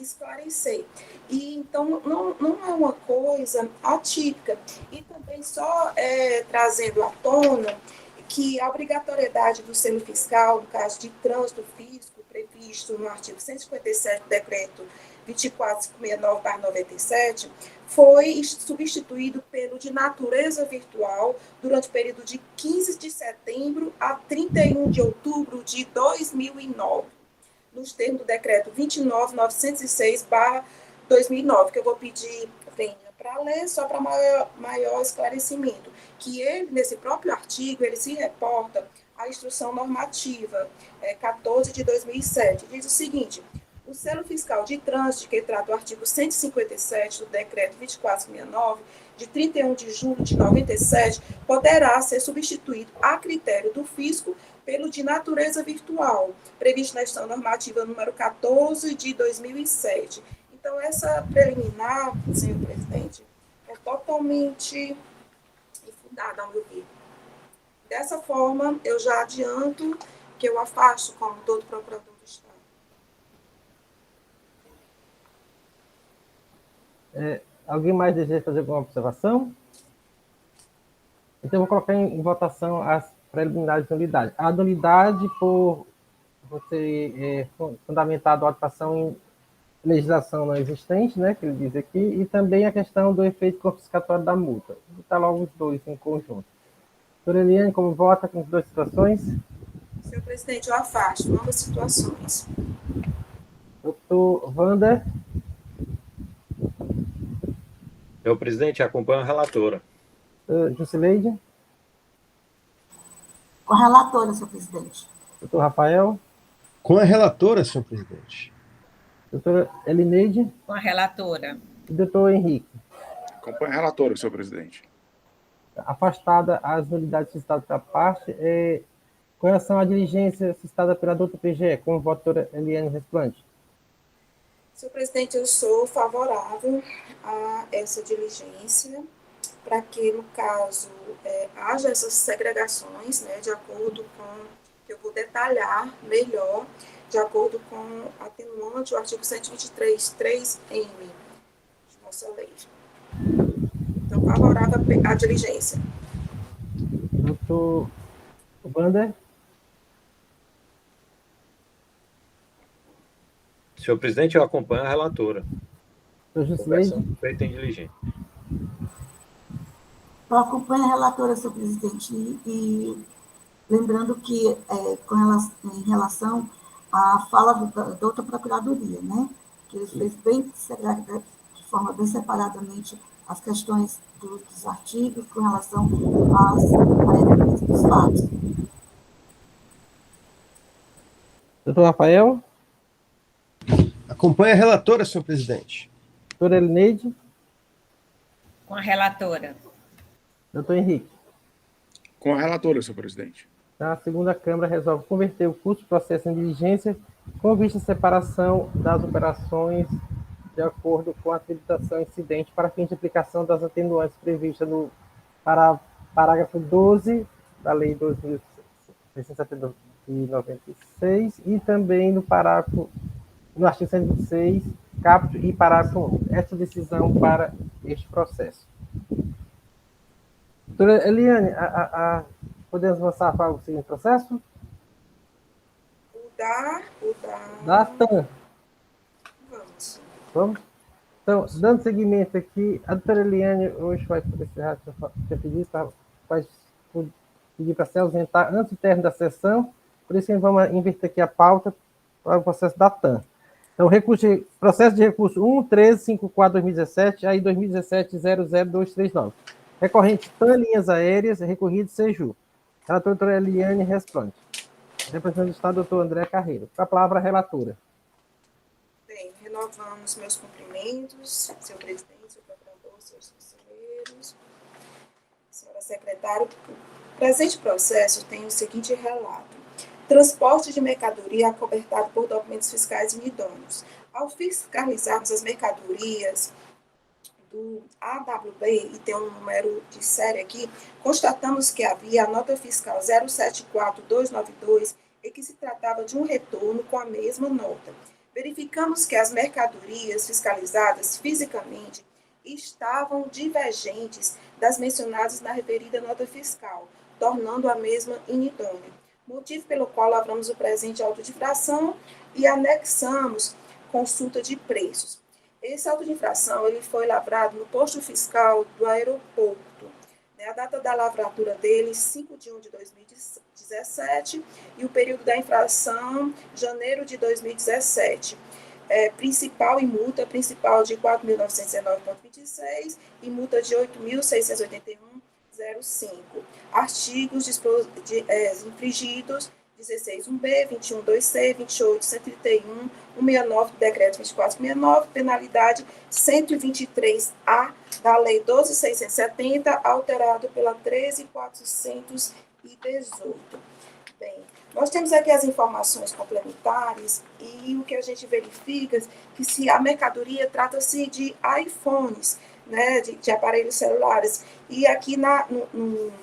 esclarecer. E, então, não é uma coisa atípica. E também só trazendo à tona que a obrigatoriedade do selo fiscal, no caso de trânsito físico, previsto no artigo 157 do decreto 24.569/97, foi substituído pelo de natureza virtual durante o período de 15 de setembro a 31 de outubro de 2009, nos termos do decreto 29.906/2009, que eu vou pedir para ler, só para maior esclarecimento, que ele, nesse próprio artigo, ele se reporta à Instrução Normativa 14 de 2007. Diz o seguinte: o selo fiscal de trânsito, que trata o artigo 157 do decreto 2469, de 31 de julho de 97, poderá ser substituído a critério do fisco pelo de natureza virtual, previsto na Instrução Normativa número 14 de 2007. Então, essa preliminar, senhor presidente, é totalmente infundada, ao meu ver. Dessa forma, eu já adianto que eu afasto como todo procurador do Estado. Alguém mais deseja fazer alguma observação? Então, eu vou colocar em votação as preliminares de nulidade. A nulidade por você fundamentado a atuação em legislação não existente, né, que ele diz aqui, e também a questão do efeito confiscatório da multa. Vou botar logo os dois em conjunto. Doutora Eliane, como vota com as duas situações? Senhor presidente, eu afasto ambas situações. Doutor Wander? Senhor presidente, acompanho a relatora. Jusileide? Com a relatora, senhor presidente. Doutor Rafael? Com a relatora, senhor presidente. Doutora Elineide? Com a relatora. E doutor Henrique? Acompanho a relatora, senhor presidente. Afastada as nulidades citadas da parte, com relação à diligência citada pela doutora PGE, como voto doutora Eliane Resplante? Senhor presidente, eu sou favorável a essa diligência, para que, no caso, haja essas segregações, né, de acordo com, que eu vou detalhar melhor, de acordo com a atenuante, o artigo 123.3M de nossa lei. Então, favorável à diligência. Doutor Wander? Senhor presidente, eu acompanho a relatora. Doutor Conversão Jusileide? feita em diligência. Eu acompanho a relatora, senhor presidente, e lembrando que, em relação à fala da outra procuradoria, né, que ele fez de forma bem separadamente as questões dos artigos com relação às dos fatos. Doutor Rafael? Acompanha a relatora, senhor presidente. Doutora Elineide? Com a relatora. Doutor Henrique? Com a relatora, senhor presidente. A segunda Câmara resolve converter o curso de processo em diligência com vista à separação das operações de acordo com a tributação incidente para fim de aplicação das atenuantes previstas no parágrafo 12 da Lei 2.696 e também no artigo 126, caput e parágrafo 1. Esta decisão para este processo. Doutora Eliane, podemos avançar para o seguinte processo? Da TAM. Vamos? Então, dando seguimento aqui, a doutora Eliane hoje vai poder encerrar, vai pedir para se ausentar antes do término da sessão, por isso vamos inverter aqui a pauta para o processo da TAM. Então, processo de recurso 1.1354/2017, aí 2017-00239. Recorrente TAM Linhas Aéreas, recorrido Seju. Relatora doutora Eliane Resplante. Representante do Estado, doutor André Carreiro. Com a palavra, a relatora. Bem, renovamos meus cumprimentos, senhor presidente, senhor procurador, senhores conselheiros, senhora secretária. O presente processo tem o seguinte relato: transporte de mercadoria acobertado por documentos fiscais inidôneos. Ao fiscalizarmos as mercadorias do AWB, e tem um número de série aqui, constatamos que havia a nota fiscal 074292 e que se tratava de um retorno com a mesma nota. verificamos que as mercadorias fiscalizadas fisicamente estavam divergentes das mencionadas na referida nota fiscal, tornando a mesma inidônea, motivo pelo qual lavramos o presente auto de infração e anexamos consulta de preços. Esse auto de infração ele foi lavrado no posto fiscal do aeroporto. A data da lavratura dele, 5 de 1 de 2017, e o período da infração, janeiro de 2017. Principal e multa, principal de 4.919,26 e multa de 8.681,05. Artigos infringidos, 16.1b, 21.2c, 28.131, 169 do decreto 2469, penalidade 123A da lei 12.670, alterado pela 13.418. Bem, nós temos aqui as informações complementares e o que a gente verifica é que se a mercadoria trata-se de iPhones, né, de aparelhos celulares, e aqui no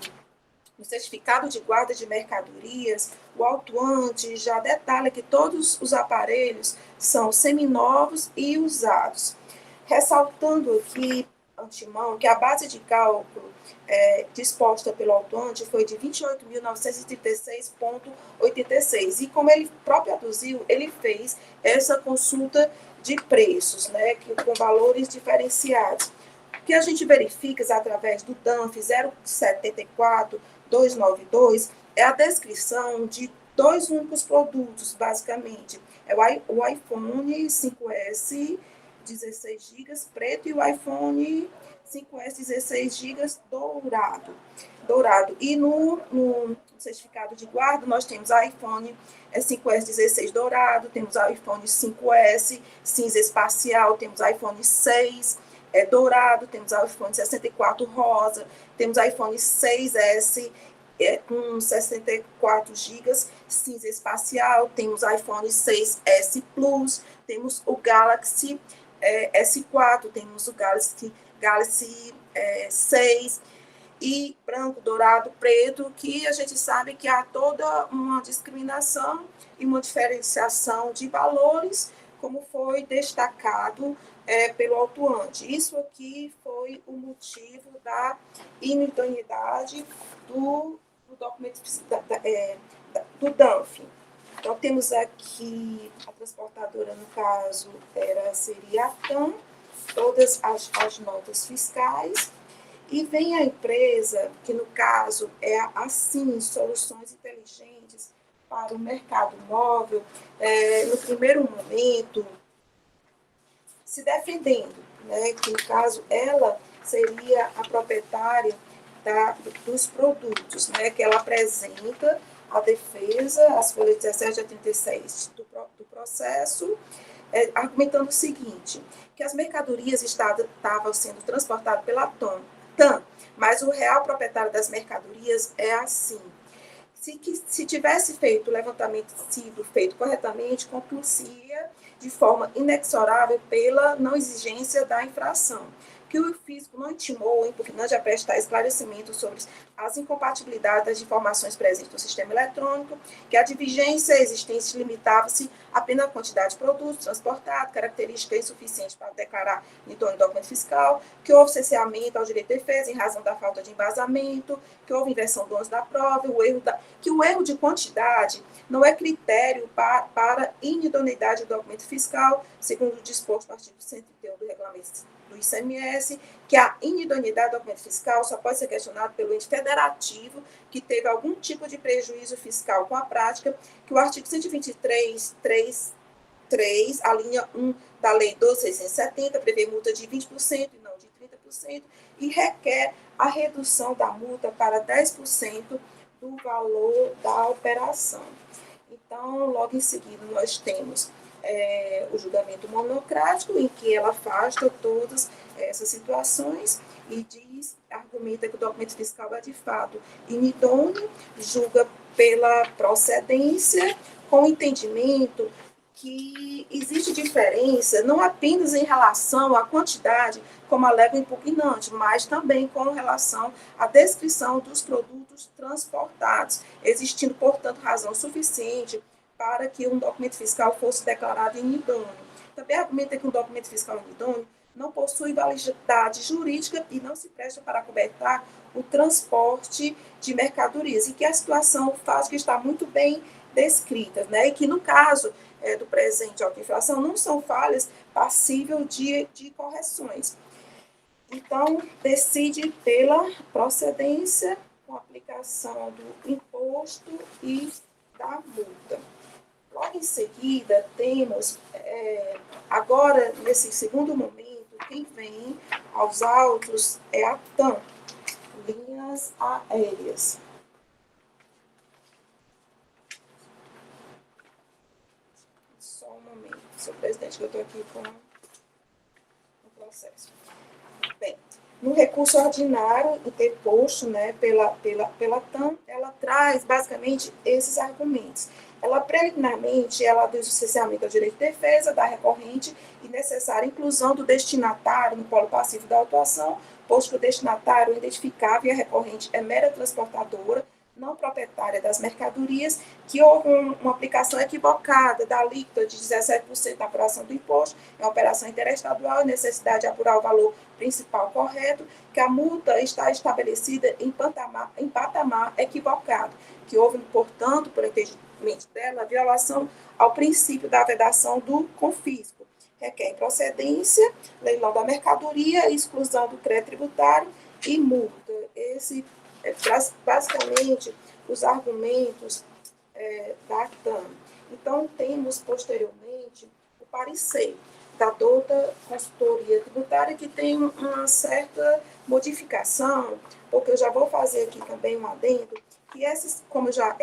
certificado de guarda de mercadorias, o autuante já detalha que todos os aparelhos são seminovos e usados. Ressaltando aqui, antemão, que a base de cálculo disposta pelo autuante foi de 28.936,86. E como ele próprio aduziu, ele fez essa consulta de preços, né, com valores diferenciados. O que a gente verifica através do DANF 074292 é a descrição de dois únicos produtos, basicamente. É o iPhone 5S 16 GB preto e o iPhone 5S 16 GB dourado. E no certificado de guarda, nós temos iPhone 5S 16 dourado, temos iPhone 5S cinza espacial, temos iPhone 6 dourado, temos iPhone 64 rosa, temos iPhone 6S com 64 GB cinza espacial, temos iPhone 6S Plus, temos o Galaxy S4, temos o Galaxy 6 e branco, dourado, preto, que a gente sabe que há toda uma discriminação e uma diferenciação de valores, como foi destacado pelo autuante. Isso aqui foi o motivo da inidoneidade do documento do DANF. Então, temos aqui a transportadora, no caso, seria a TAM, todas as notas fiscais, e vem a empresa, que no caso é a SIM, Soluções Inteligentes para o Mercado Móvel, no primeiro momento, se defendendo, né, que no caso ela seria a proprietária dos produtos, né, que ela apresenta a defesa, as folhas 17 a 36 do processo, argumentando o seguinte, que as mercadorias estavam sendo transportadas pela TAM, mas o real proprietário das mercadorias é assim. Se tivesse feito o levantamento sido feito corretamente, concluía de forma inexorável pela não exigência da infração, que o físico não intimou o impugnante a prestar esclarecimento sobre as incompatibilidades das informações presentes no sistema eletrônico, que a divergência existente limitava-se apenas à quantidade de produtos transportados, característica insuficiente para declarar em torno do documento fiscal, que houve cerceamento ao direito de defesa em razão da falta de embasamento, que houve inversão do ônus da prova, que o erro de quantidade não é critério para inidoneidade do documento fiscal, segundo o disposto no artigo 131 do regulamento do ICMS, que a inidoneidade do documento fiscal só pode ser questionada pelo ente federativo que teve algum tipo de prejuízo fiscal com a prática, que o artigo 123.3, a linha 1 da Lei 12.670, prevê multa de 20% e não de 30%, e requer a redução da multa para 10% do valor da operação. Então, logo em seguida, nós temos o julgamento monocrático, em que ela afasta todas essas situações e argumenta que o documento fiscal é de fato inidôneo, julga pela procedência, com entendimento que existe diferença não apenas em relação à quantidade, como alega o impugnante, mas também com relação à descrição dos produtos transportados, existindo, portanto, razão suficiente para que um documento fiscal fosse declarado inidôneo. Também argumenta que um documento fiscal inidôneo não possui validade jurídica e não se presta para acobertar o transporte de mercadorias, e que a situação fática está muito bem descrita, né? E que no caso do presente autoinflação não são falhas passíveis de correções. Então, decide pela procedência com aplicação do imposto e da multa. Logo em seguida, temos, agora, nesse segundo momento, quem vem aos autos é a TAM, Linhas Aéreas. Só um momento, senhor presidente, que eu estou aqui com o processo. Bem, no recurso ordinário interposto, né, pela TAM, ela traz basicamente esses argumentos. Ela, preliminarmente, ela diz o cerceamento ao direito de defesa da recorrente e necessária inclusão do destinatário no polo passivo da autuação, posto que o destinatário é identificável e a recorrente é mera transportadora, não proprietária das mercadorias, que houve uma aplicação equivocada da alíquota de 17% da apuração do imposto, é uma operação interestadual, necessidade de apurar o valor principal correto, que a multa está estabelecida em patamar equivocado, que houve, portanto, por entendimento dela, a violação ao princípio da vedação do confisco, requer procedência, leilão da mercadoria, exclusão do crédito tributário e multa. Esse basicamente os argumentos da TAM. Então, temos posteriormente o parecer da douta consultoria tributária, que tem uma certa modificação, porque eu já vou fazer aqui também um adendo, que esses, como eu já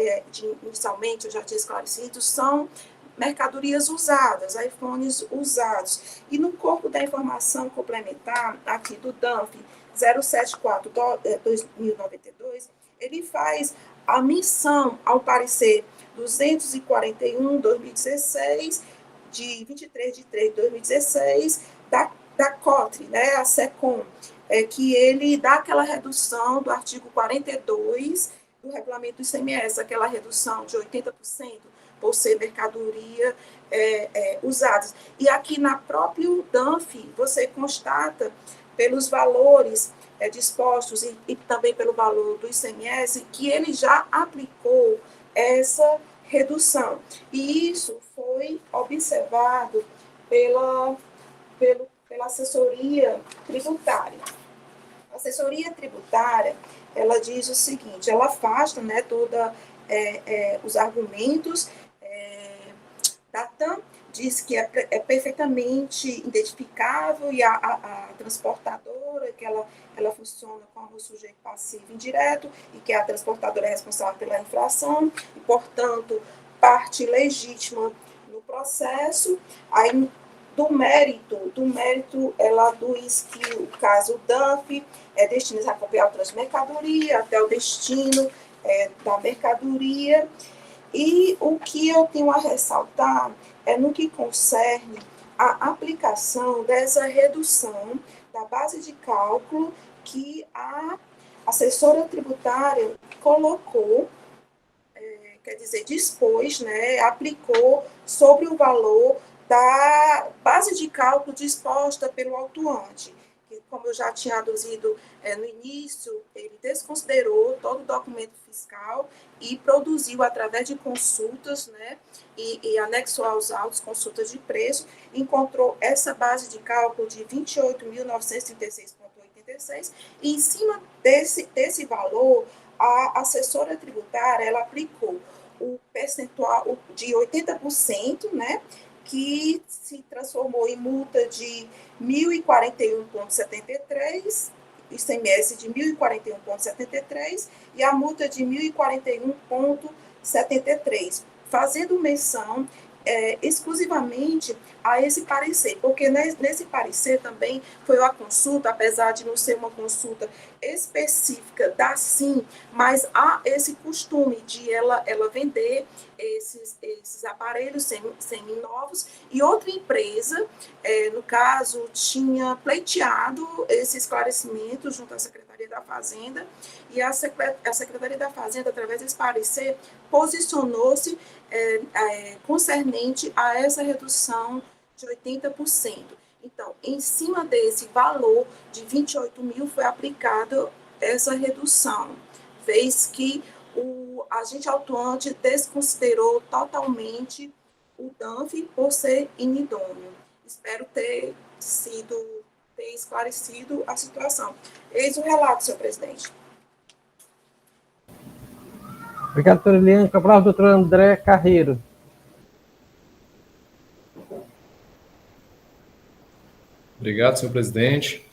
inicialmente eu já tinha esclarecido, são mercadorias usadas, iPhones usados. E no corpo da informação complementar aqui do DANF 074/2092, ele faz a menção ao parecer 241/2016, de 23 de 3 de 2016, da COTRE, né, a SECOM, que ele dá aquela redução do artigo 42 do regulamento do ICMS, aquela redução de 80% por ser mercadoria usadas. E aqui na própria DANF, você constata pelos valores dispostos e também pelo valor do ICMS, que ele já aplicou essa redução. E isso foi observado pela assessoria tributária. A assessoria tributária, ela diz o seguinte, ela afasta, né, toda os argumentos da TAM, diz que é perfeitamente identificável, e a transportadora, que ela funciona como sujeito passivo indireto, e que a transportadora é responsável pela infração, e, portanto, parte legítima no processo. Aí, do mérito, ela diz que o caso DANF é destinado a acompanhar o trânsito de mercadoria até o destino da mercadoria. E o que eu tenho a ressaltar é no que concerne a aplicação dessa redução da base de cálculo que a assessora tributária colocou, quer dizer, dispôs, né, aplicou sobre o valor da base de cálculo disposta pelo autuante, que, como eu já tinha aduzido no início, ele desconsiderou todo o documento fiscal e produziu, através de consultas, né, e anexou aos autos consultas de preço, encontrou essa base de cálculo de 28.936,86, e em cima desse valor, a assessora tributária, ela aplicou o percentual de 80%, né, que se transformou em multa de 1.041,73, ICMS de 1.041,73 e a multa de 1.041,73, fazendo menção exclusivamente a esse parecer, porque nesse parecer também foi uma consulta, apesar de não ser uma consulta específica da SIM, mas há esse costume de ela vender esses aparelhos seminovos, e outra empresa, no caso, tinha pleiteado esse esclarecimento junto à Secretaria da Fazenda, e a Secretaria da Fazenda, através desse parecer, posicionou-se concernente a essa redução de 80%. Então, em cima desse valor de 28 mil foi aplicada essa redução, vez que o agente autuante desconsiderou totalmente o DANF por ser inidôneo. Espero ter esclarecido a situação. Eis o relato, senhor presidente. Obrigado, doutora Eliane. Com a palavra, doutor André Carreiro. Obrigado, senhor presidente.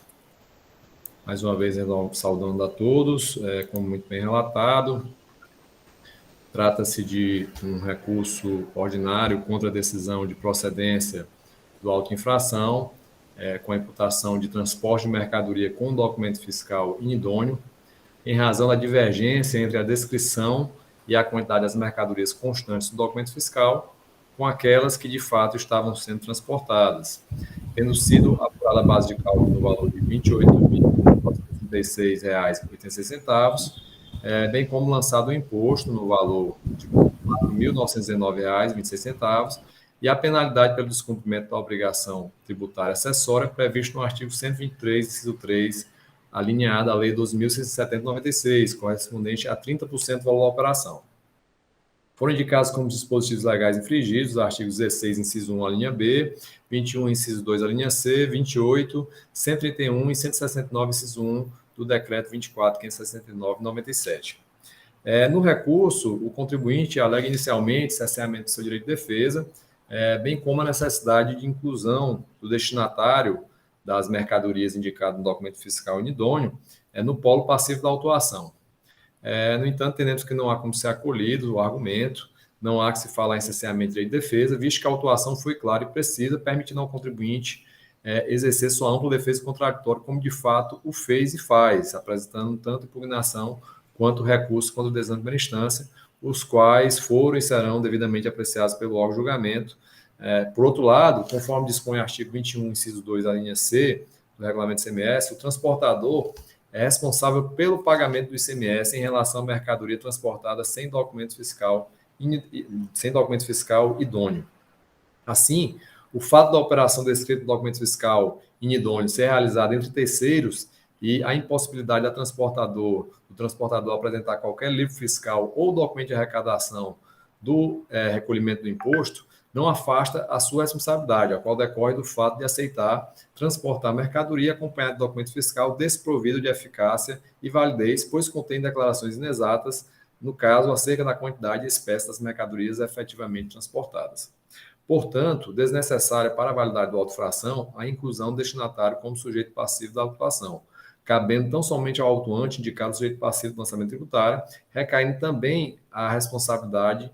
Mais uma vez, saudando a todos, como muito bem relatado. Trata-se de um recurso ordinário contra a decisão de procedência do auto-infração, com a imputação de transporte de mercadoria com documento fiscal inidôneo, em razão da divergência entre a descrição e a quantidade das mercadorias constantes do documento fiscal com aquelas que, de fato, estavam sendo transportadas, tendo sido apurada a base de cálculo no valor de R$ 28.436,86, bem como lançado o imposto no valor de R$ 4.919,26 e a penalidade pelo descumprimento da obrigação tributária acessória previsto no artigo 123, inciso 3, alinhada à Lei 12.670/96, correspondente a 30% do valor da operação. Foram indicados como dispositivos legais infringidos os artigos 16, inciso 1, a linha B, 21, inciso 2, a linha C, 28, 131 e 169, inciso 1, do Decreto 24.569/97. No recurso, o contribuinte alega inicialmente cerceamento do seu direito de defesa, bem como a necessidade de inclusão do destinatário das mercadorias indicado no documento fiscal inidôneo no polo passivo da autuação. No entanto, entendemos que não há como ser acolhido o argumento, não há que se falar em cerceamento de direito de defesa, visto que a autuação foi clara e precisa, permitindo ao contribuinte exercer sua ampla defesa contraditória, como de fato o fez e faz, apresentando tanto impugnação quanto recurso contra o desânimo de primeira instância, os quais foram e serão devidamente apreciados pelo órgão de julgamento. Por outro lado, conforme dispõe o artigo 21, inciso 2, a linha C, do regulamento do ICMS, o transportador é responsável pelo pagamento do ICMS em relação à mercadoria transportada sem documento fiscal idôneo. Assim, o fato da operação descrita no documento fiscal inidôneo ser realizada entre terceiros e a impossibilidade do transportador apresentar qualquer livro fiscal ou documento de arrecadação do recolhimento do imposto não afasta a sua responsabilidade, a qual decorre do fato de aceitar transportar mercadoria acompanhada de documento fiscal desprovido de eficácia e validez, pois contém declarações inexatas, no caso, acerca da quantidade e espécie das mercadorias efetivamente transportadas. Portanto, desnecessária para a validade do auto-infração a inclusão do destinatário como sujeito passivo da autuação, cabendo tão somente ao autuante indicar o sujeito passivo do lançamento tributário, recaindo também a responsabilidade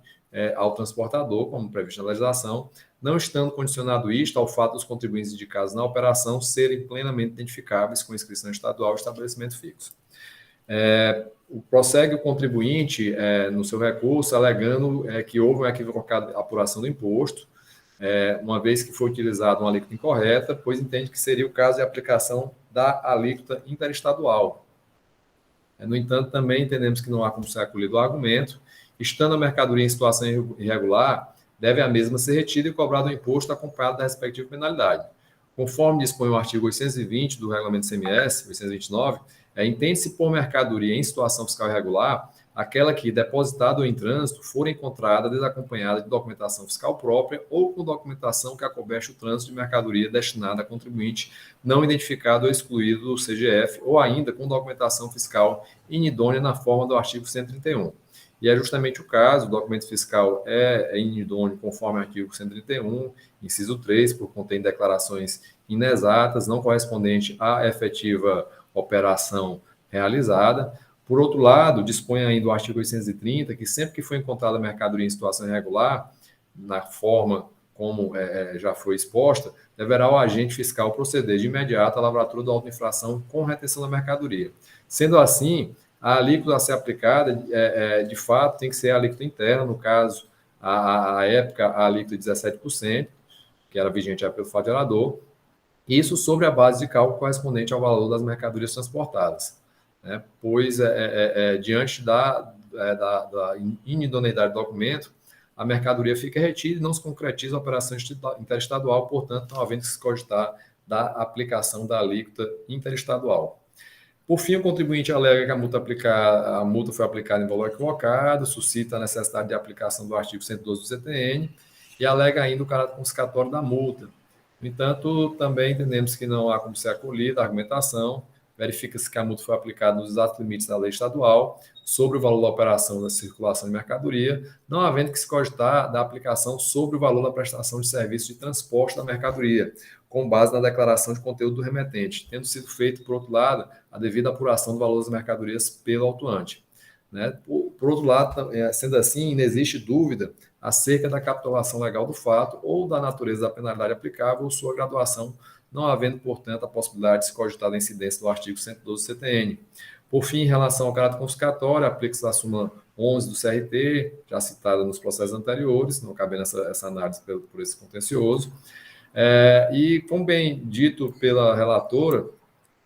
ao transportador, como previsto na legislação, não estando condicionado isto ao fato dos contribuintes indicados na operação serem plenamente identificáveis com inscrição estadual e estabelecimento fixo. Prossegue o contribuinte no seu recurso, alegando que houve uma equivocada apuração do imposto, uma vez que foi utilizada uma alíquota incorreta, pois entende que seria o caso de aplicação da alíquota interestadual. No entanto, também entendemos que não há como ser acolhido o argumento. Estando a mercadoria em situação irregular, deve a mesma ser retida e cobrado o imposto acompanhado da respectiva penalidade. Conforme dispõe o artigo 820 do Regulamento CMS, 829, entende-se por mercadoria em situação fiscal irregular aquela que, depositada ou em trânsito, for encontrada desacompanhada de documentação fiscal própria ou com documentação que acoberte o trânsito de mercadoria destinada a contribuinte não identificado ou excluído do CGF, ou ainda com documentação fiscal inidônea na forma do artigo 131. E é justamente o caso, o documento fiscal é inidôneo conforme o artigo 131, inciso 3, por contém declarações inexatas, não correspondente à efetiva operação realizada. Por outro lado, dispõe ainda o artigo 830, que sempre que for encontrada mercadoria em situação irregular, na forma como já foi exposta, deverá o agente fiscal proceder de imediato à lavratura da auto-infração com retenção da mercadoria. Sendo assim, a alíquota a ser aplicada, de fato, tem que ser a alíquota interna, no caso, a época, a alíquota de 17%, que era vigente pelo fato gerador, isso sobre a base de cálculo correspondente ao valor das mercadorias transportadas, né? Pois, diante da inidoneidade do documento, a mercadoria fica retida e não se concretiza a operação interestadual, portanto, não havendo que se cogitar da aplicação da alíquota interestadual. Por fim, o contribuinte alega que a multa foi aplicada em valor equivocado, suscita a necessidade de aplicação do artigo 112 do CTN e alega ainda o caráter confiscatório da multa. No entanto, também entendemos que não há como ser acolhida a argumentação, verifica-se que a multa foi aplicada nos exatos limites da lei estadual sobre o valor da operação da circulação de mercadoria, não havendo que se cogitar da aplicação sobre o valor da prestação de serviço de transporte da mercadoria, com base na declaração de conteúdo do remetente, tendo sido feito, por outro lado, a devida apuração do valor das mercadorias pelo autuante, né? Por outro lado, sendo assim, não existe dúvida acerca da capitulação legal do fato ou da natureza da penalidade aplicável ou sua graduação, não havendo, portanto, a possibilidade de se cogitar da incidência do artigo 112 do CTN. Por fim, em relação ao caráter confiscatório, aplica-se a súmula 11 do CRT, já citada nos processos anteriores, não cabendo essa análise por esse contencioso. E, como bem dito pela relatora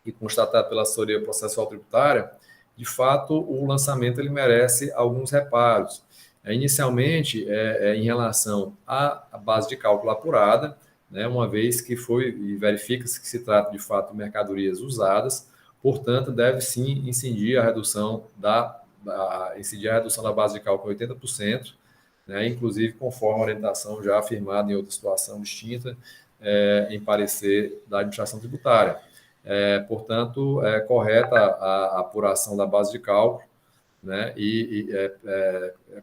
e constatado pela assessoria processual tributária, de fato, o lançamento ele merece alguns reparos. Inicialmente, em relação à base de cálculo apurada, né, uma vez que verifica-se que se trata de fato de mercadorias usadas, portanto, deve sim incidir a redução da base de cálculo em 80%, né, inclusive conforme a orientação já afirmada em outra situação distinta, em parecer da administração tributária. Portanto, é correta a apuração da base de cálculo, né,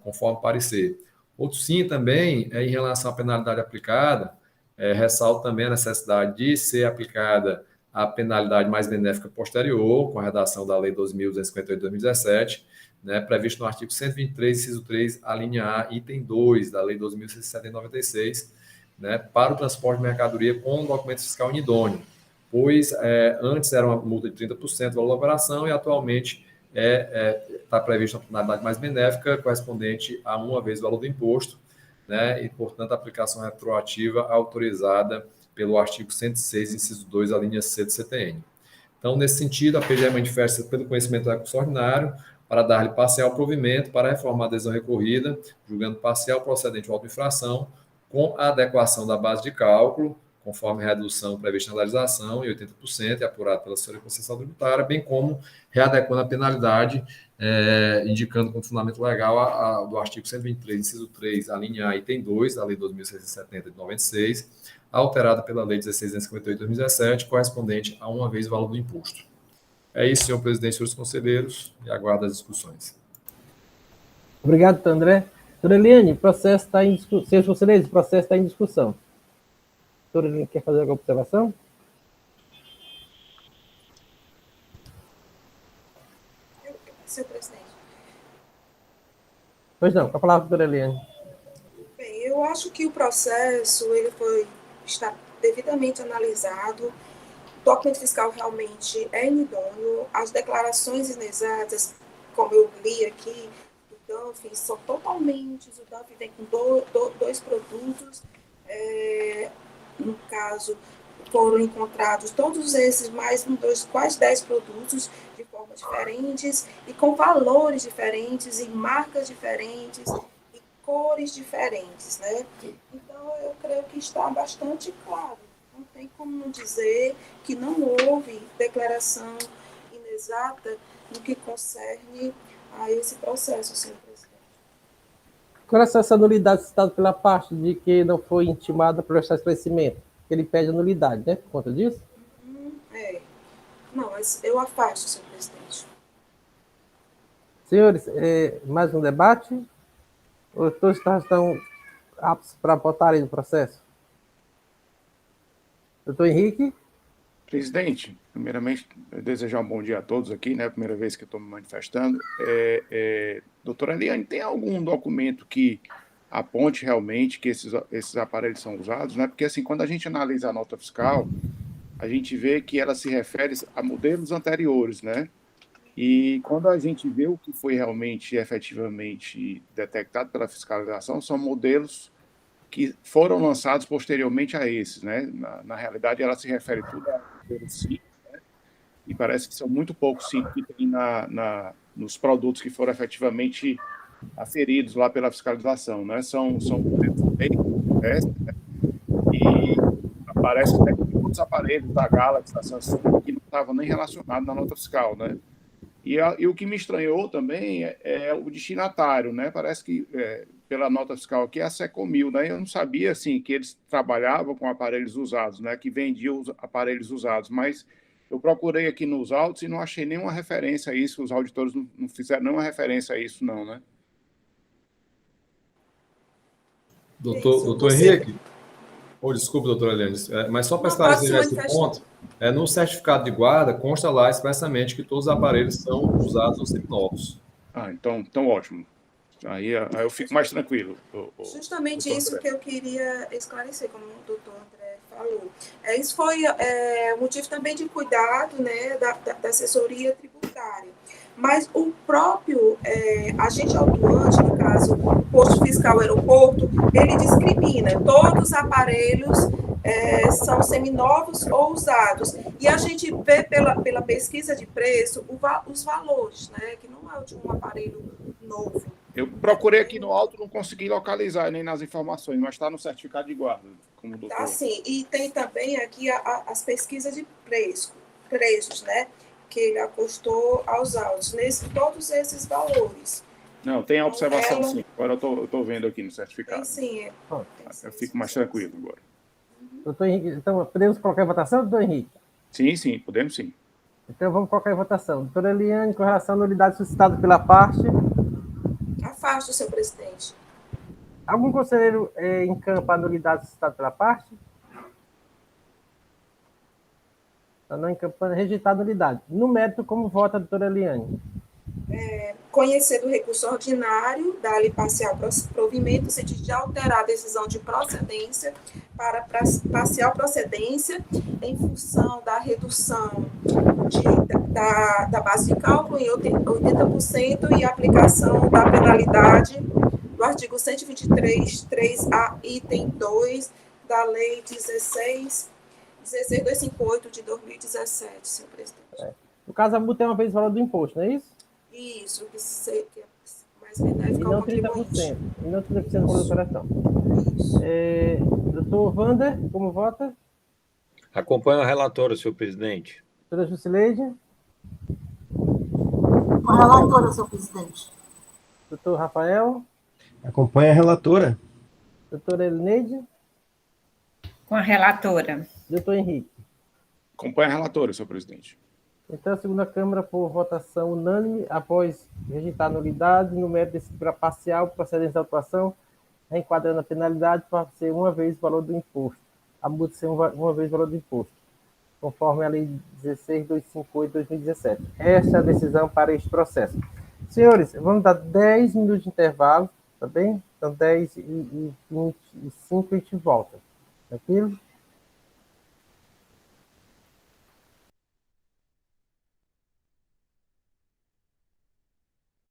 conforme parecer. Outro sim também em relação à penalidade aplicada, ressalto também a necessidade de ser aplicada a penalidade mais benéfica posterior, com a redação da Lei 12.258 de 2017, né, previsto no artigo 123, inciso 3, a linha A, item 2 da Lei 12.670 de 96, né, para o transporte de mercadoria com documento fiscal inidôneo, pois antes era uma multa de 30% do valor da operação e atualmente está prevista uma penalidade mais benéfica, correspondente a uma vez o valor do imposto, né, e, portanto, a aplicação retroativa autorizada pelo artigo 106, inciso 2, a linha C do CTN. Então, nesse sentido, a PGE manifesta pelo conhecimento do recurso ordinário para dar-lhe parcial provimento para reformar a decisão recorrida, julgando parcial procedente de auto-infração, com a adequação da base de cálculo, conforme a redução prevista na legislação, em 80%, e apurado pela assessoria concessão tributária, bem como readequando a penalidade, indicando como fundamento legal do artigo 123, inciso 3, a linha A, item 2, da Lei 2.670 de 96, alterada pela Lei 16.558 de 2017, correspondente a uma vez o valor do imposto. É isso, senhor presidente, senhores conselheiros, e aguardo as discussões. Obrigado, doutor André. Doutora Eliane, o processo está em discussão. Senhores conselheiros, o processo está em discussão. Doutora Eliane, quer fazer alguma observação? Senhor presidente. Pois não, com a palavra, doutora Eliane. Bem, eu acho que o processo está devidamente analisado, o documento fiscal realmente é inidôneo, as declarações inexatas, como eu li aqui, do DANF, são totalmente, o DANF vem com dois produtos, no caso, foram encontrados todos esses, mais quase 10 produtos de formas diferentes e com valores diferentes e marcas diferentes e cores diferentes, né? Então, eu creio que está bastante claro. Não tem como não dizer que não houve declaração inexata no que concerne a esse processo, senhor presidente. Com essa nulidade citada pela parte de que não foi intimada para prestar esclarecimento, ele pede a nulidade, né? Por conta disso? Não, mas eu afasto, senhor presidente. Senhores, mais um debate? Ou todos estão aptos para votarem no processo? Doutor Henrique? Presidente, primeiramente, desejar um bom dia a todos aqui, né? Primeira vez que eu estou me manifestando. Doutora Eliane, tem algum documento que aponte realmente que esses aparelhos são usados, né? Porque, assim, quando a gente analisa a nota fiscal, a gente vê que ela se refere a modelos anteriores, né? E quando a gente vê o que foi realmente, efetivamente detectado pela fiscalização, são modelos que foram lançados posteriormente a esses, né? Na realidade, ela se refere tudo a modelos simples, né? E parece que são muito poucos simples que tem nos produtos que foram efetivamente aferidos lá pela fiscalização, né? São modelos bem modestos, né? E aparece até que outros aparelhos da Galaxy, da Samsung, que não estavam nem relacionados na nota fiscal, né? E o que me estranhou também é o destinatário, né? Parece que, pela nota fiscal aqui, é a Secomil, né? Eu não sabia, assim, que eles trabalhavam com aparelhos usados, né? Que vendiam os aparelhos usados, mas eu procurei aqui nos autos e não achei nenhuma referência a isso, os auditores não fizeram nenhuma referência a isso, não, né? Doutor Henrique, desculpe, doutora Helene, mas só para esclarecer esse ponto, no certificado de guarda consta lá expressamente que todos os aparelhos são usados ou seminovos. Então ótimo. Aí eu fico mais tranquilo. Justamente isso que eu queria esclarecer, como o doutor André falou. Isso foi motivo também de cuidado, né, da assessoria tributária. Mas o próprio agente autuante, no caso, o posto fiscal aeroporto, ele discrimina. Todos os aparelhos são seminovos ou usados. E a gente vê pela pesquisa de preço os valores, né, que não é de um aparelho novo. Eu procurei aqui no auto, não consegui localizar nem nas informações, mas está no certificado de guarda, como o doutor. Tá, sim. E tem também aqui as pesquisas de preços, né? Que ele acostou aos autos, todos esses valores. Não, tem a observação, sim. Agora eu estou vendo aqui no certificado. Sim. Eu fico mais tranquilo agora. Doutor Henrique, então, podemos colocar em votação, doutor Henrique? Sim, podemos sim. Então, vamos colocar em votação. Doutora Eliane, com relação à nulidade suscitada pela parte... Afaste, senhor presidente. Algum conselheiro encampa a nulidade suscitada pela parte? Está não encampando, rejeitar a nulidade. No mérito, como vota a doutora Eliane? Conhecer do recurso ordinário, dar-lhe parcial provimento, se de alterar a decisão de procedência para parcial procedência em função da redução da base de cálculo em 80% e aplicação da penalidade do artigo 123, 3A, item 2 da Lei 16258 de 2017, senhor presidente. No caso, a multa é uma vez o valor do imposto, não é isso? Isso, que é mais benéfico ao contribuinte. E não 30% do valor do operação. Doutor Wander, como vota? Acompanho a relatora, senhor presidente. Doutora Jusileide? Com a relatora, senhor presidente. Doutor Rafael? Acompanha a relatora. Doutora Elineide? Com a relatora. Doutor Henrique? Acompanha a relatora, senhor presidente. Então, a segunda Câmara, por votação unânime, após rejeitar a nulidade, no mérito desse para parcial, procedência da atuação, reenquadrando a penalidade para ser uma vez o valor do imposto. A multa ser uma vez o valor do imposto, conforme a Lei 16.258 de 2017. Esta é a decisão para este processo. Senhores, vamos dar 10 minutos de intervalo, tá bem? Então, 10 e 25 a gente volta. Tranquilo?